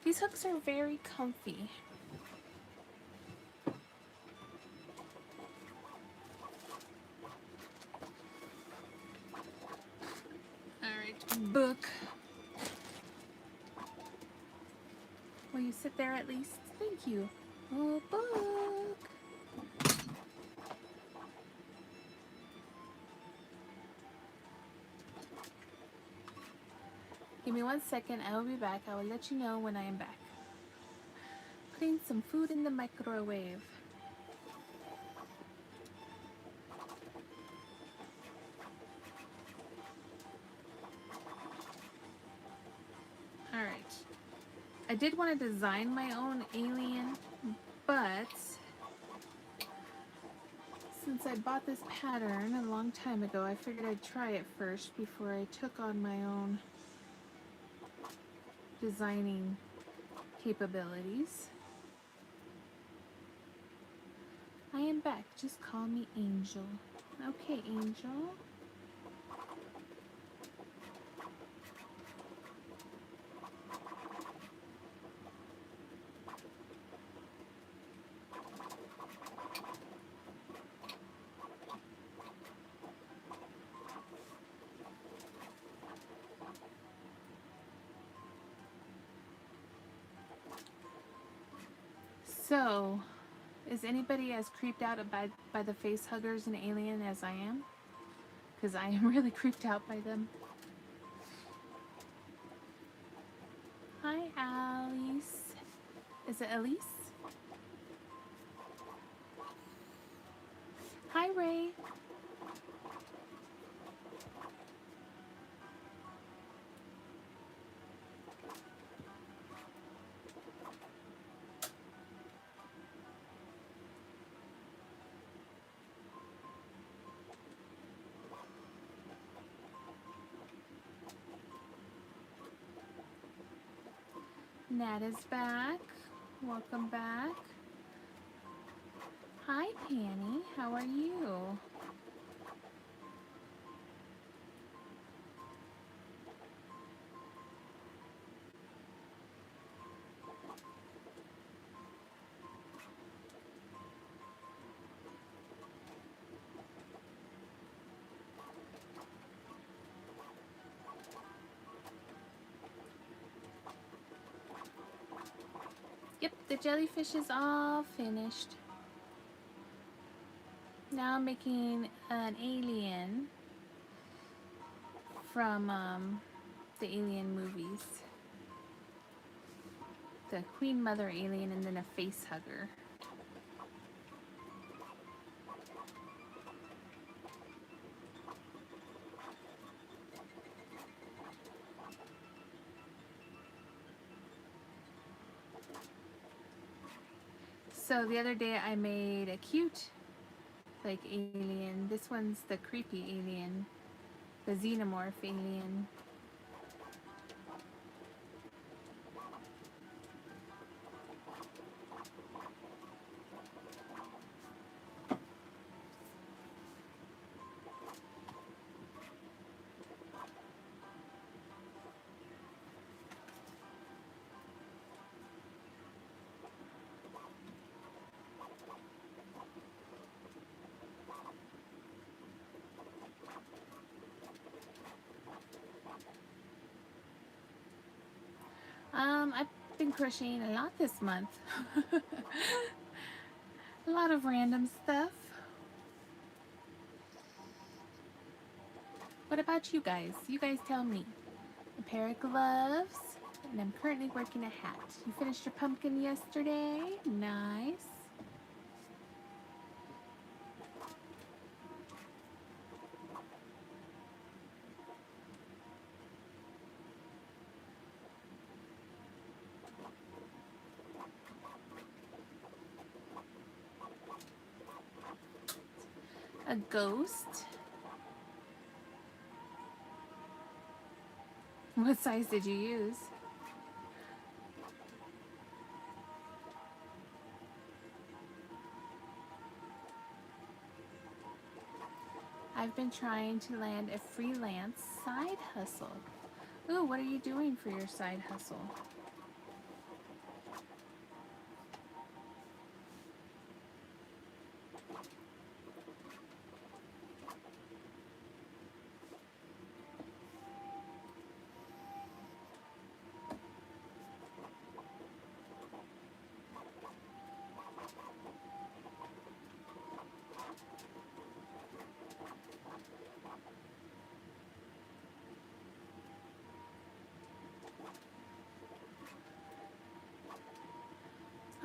These hooks are very comfy. Alright, book. Will you sit there at least? Thank you. Oh, book. Give me 1 second. I will be back. I will let you know when I am back. Putting some food in the microwave. Alright. I did want to design my own alien, but since I bought this pattern a long time ago, I figured I'd try it first before I took on my own designing capabilities. I am back. Just call me Angel. Okay, Angel. So, is anybody as creeped out by the face huggers and alien as I am? Because I am really creeped out by them. Hi, Alice. Is it Elise? Hi, Ray. Nat is back. Welcome back. Hi, Panny. How are you? Yep, the jellyfish is all finished. Now I'm making an alien from the alien movies. The Queen Mother alien and then a face hugger. So the other day I made a cute like alien. This one's the creepy alien, the xenomorph alien. I've been crocheting a lot this month. A lot of random stuff. What about you guys? You guys tell me. A pair of gloves, and I'm currently working a hat. You finished your pumpkin yesterday? Nice. A ghost. What size did you use? I've been trying to land a freelance side hustle. Ooh, what are you doing for your side hustle?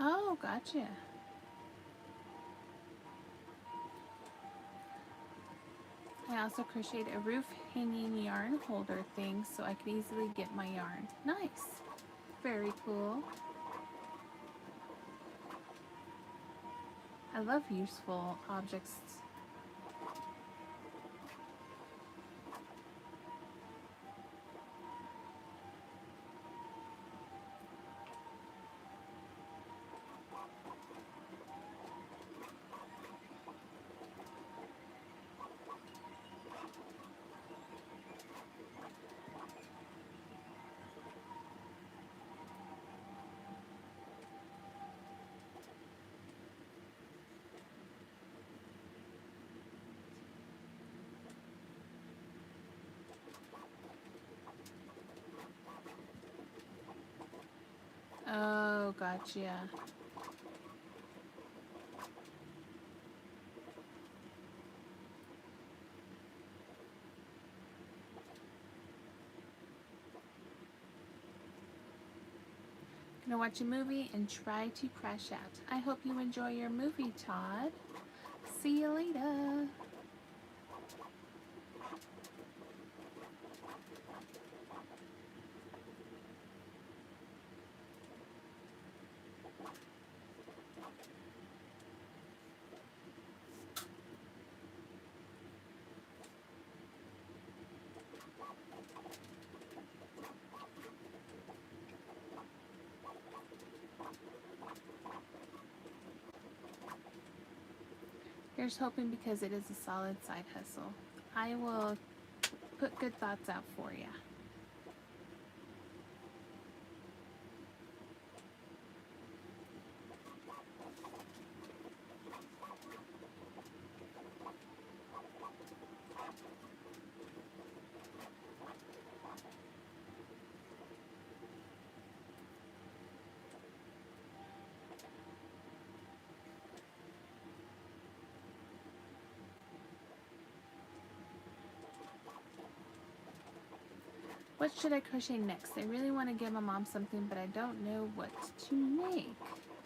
Oh, gotcha. I also crocheted a roof hanging yarn holder thing so I could easily get my yarn. Nice. Very cool. I love useful objects. Oh, gotcha. Gonna watch a movie and try to crash out. I hope you enjoy your movie, Todd. See you later. Here's hoping because it is a solid side hustle. I will put good thoughts out for you. What should I crochet next? I really want to give my mom something, but I don't know what to make.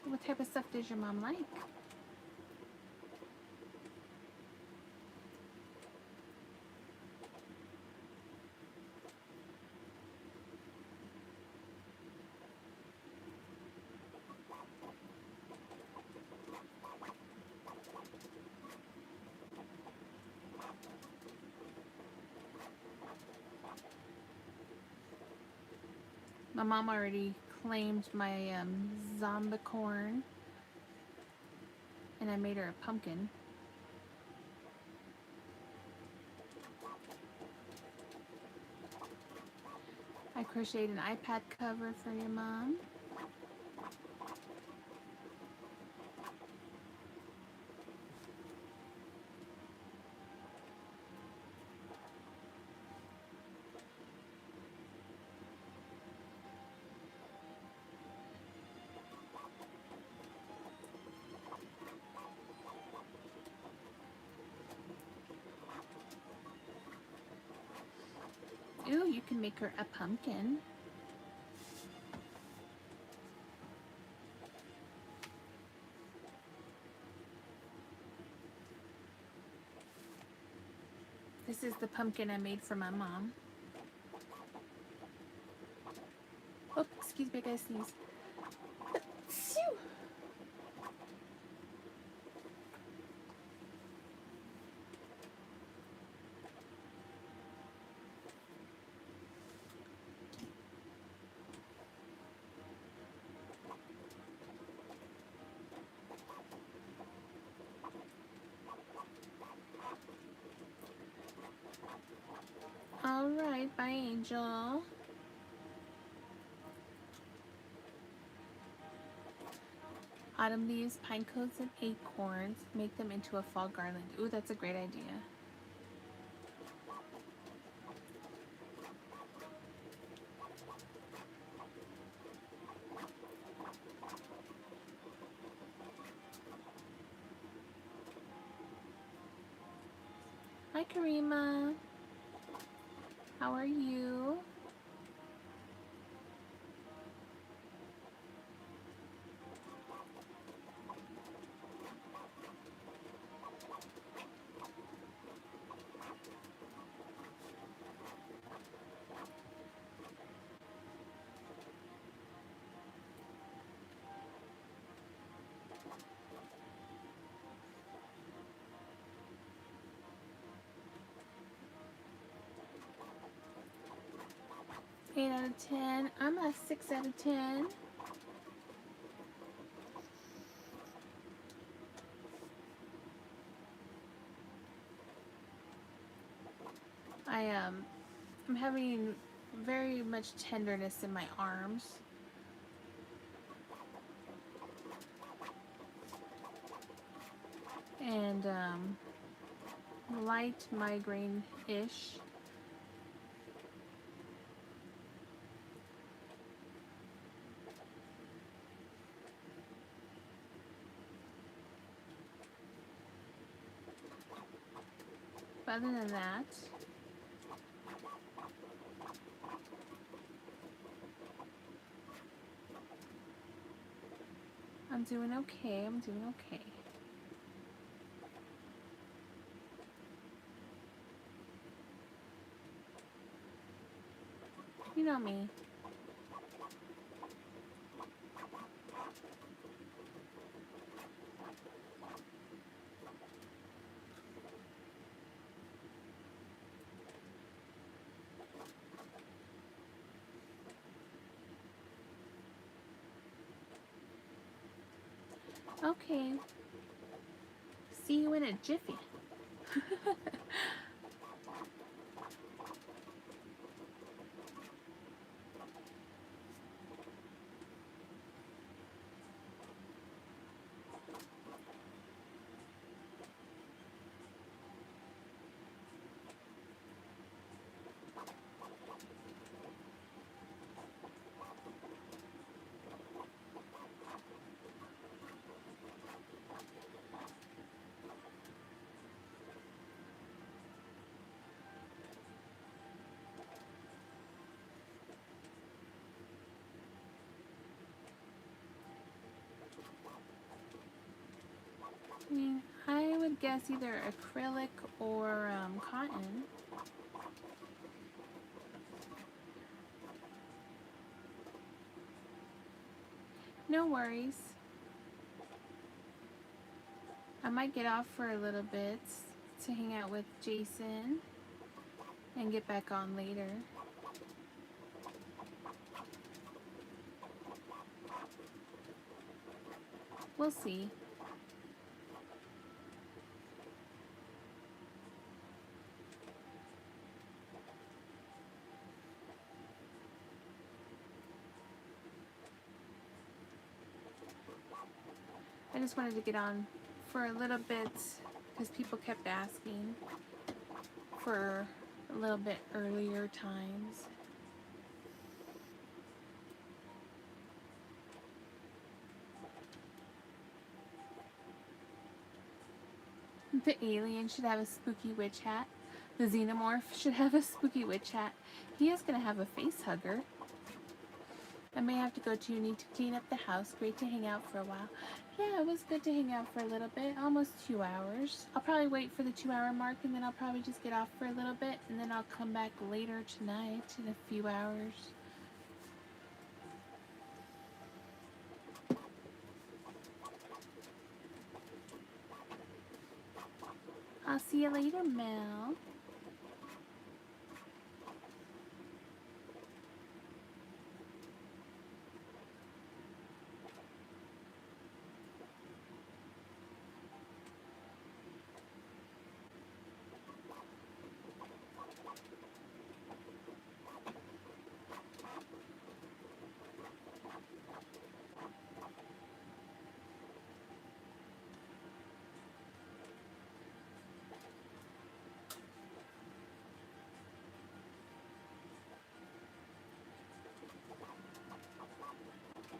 What type of stuff does your mom like? My mom already claimed my zombicorn, and I made her a pumpkin. I crocheted an iPad cover for your mom. Ooh, you can make her a pumpkin. This is the pumpkin I made for my mom. Oh, excuse me, I gotta sneeze. Alright, bye Angel. Autumn leaves, pine cones, and acorns. Make them into a fall garland. Ooh, that's a great idea. Hi Karima. How are you? Eight out of 10. I'm a 6 out of 10. I'm having very much tenderness in my arms. And light migraine-ish. But other than that, I'm doing okay. I'm doing okay. You know me. Okay. See you in a jiffy. guess either acrylic or cotton. No worries. I might get off for a little bit to hang out with Jason and get back on later. We'll see. I just wanted to get on for a little bit because people kept asking for a little bit earlier times. The alien should have a spooky witch hat. The xenomorph should have a spooky witch hat. He is going to have a face hugger. I may have to go to need to clean up the house. Great to hang out for a while. Yeah, it was good to hang out for a little bit. Almost 2 hours. I'll probably wait for the 2-hour mark and then I'll probably just get off for a little bit and then I'll come back later tonight in a few hours. I'll see you later, Mel.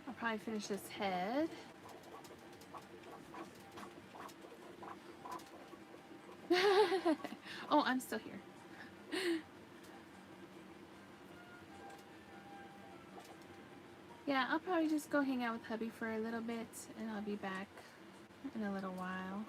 I'll probably finish this head. Oh, I'm still here. Yeah, I'll probably just go hang out with hubby for a little bit and I'll be back in a little while.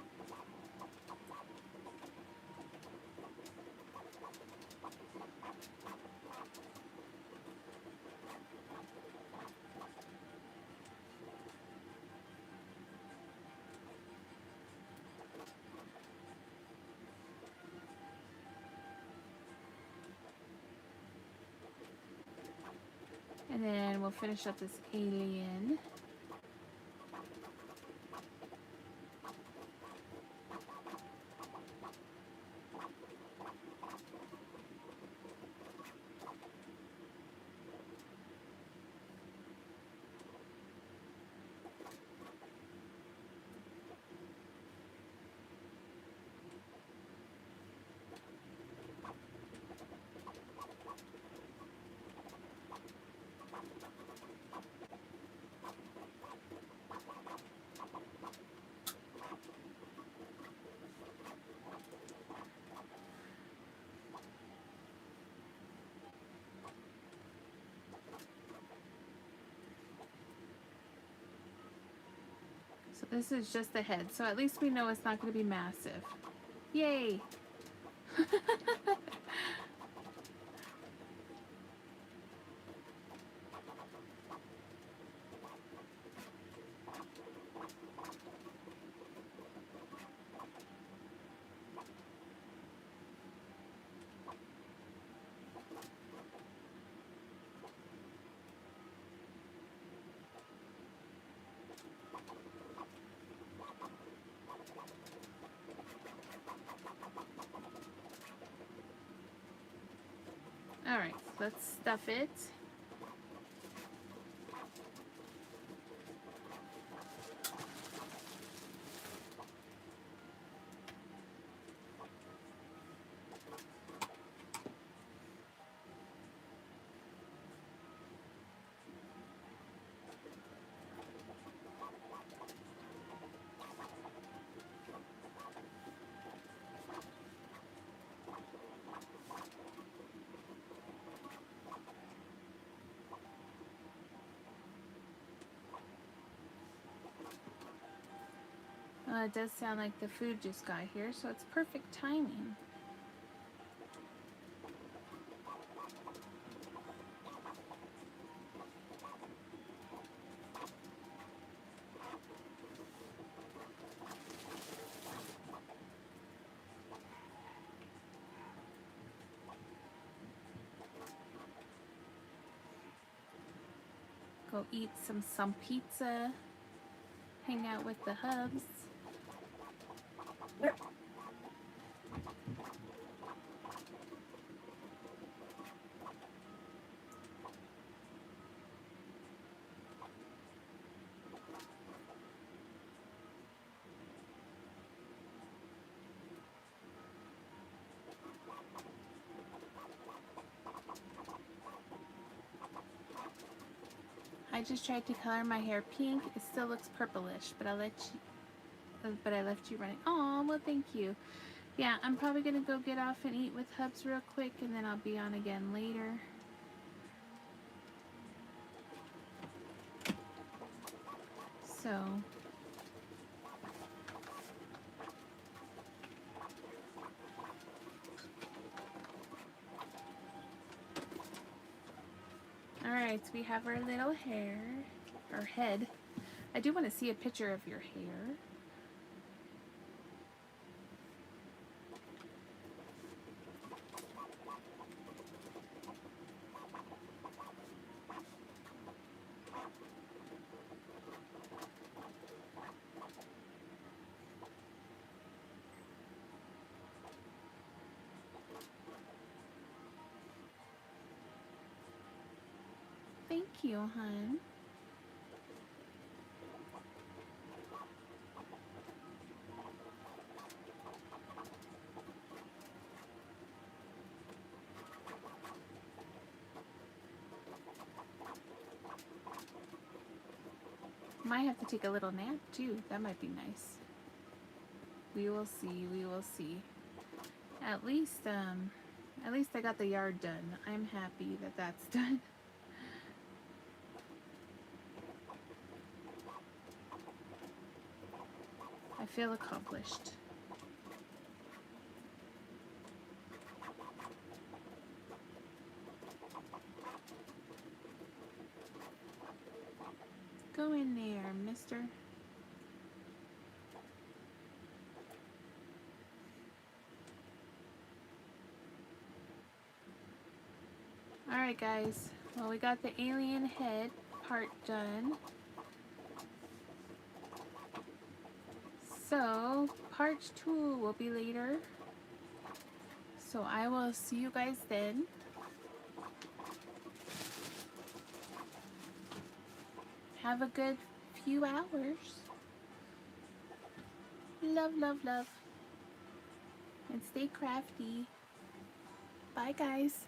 And then we'll finish up this alien. So this is just the head, so at least we know it's not going to be massive. Yay! Alright, let's stuff it. Well, it does sound like the food just got here, so it's perfect timing. Go eat some pizza, hang out with the hubs. I just tried to color my hair pink. It still looks purplish, but I left you running. Oh, well, thank you. Yeah, I'm probably gonna go get off and eat with hubs real quick, and then I'll be on again later. So alright, so we have our little hair, or head. I do want to see a picture of your hair. Thank you, hon. Might have to take a little nap too. That might be nice. We will see. We will see. At least I got the yard done. I'm happy that that's done. I feel accomplished. Go in there, mister. Alright guys, well we got the alien head part done. So, part 2 will be later. So I will see you guys then. Have a good few hours. Love, love, love. And stay crafty. Bye guys.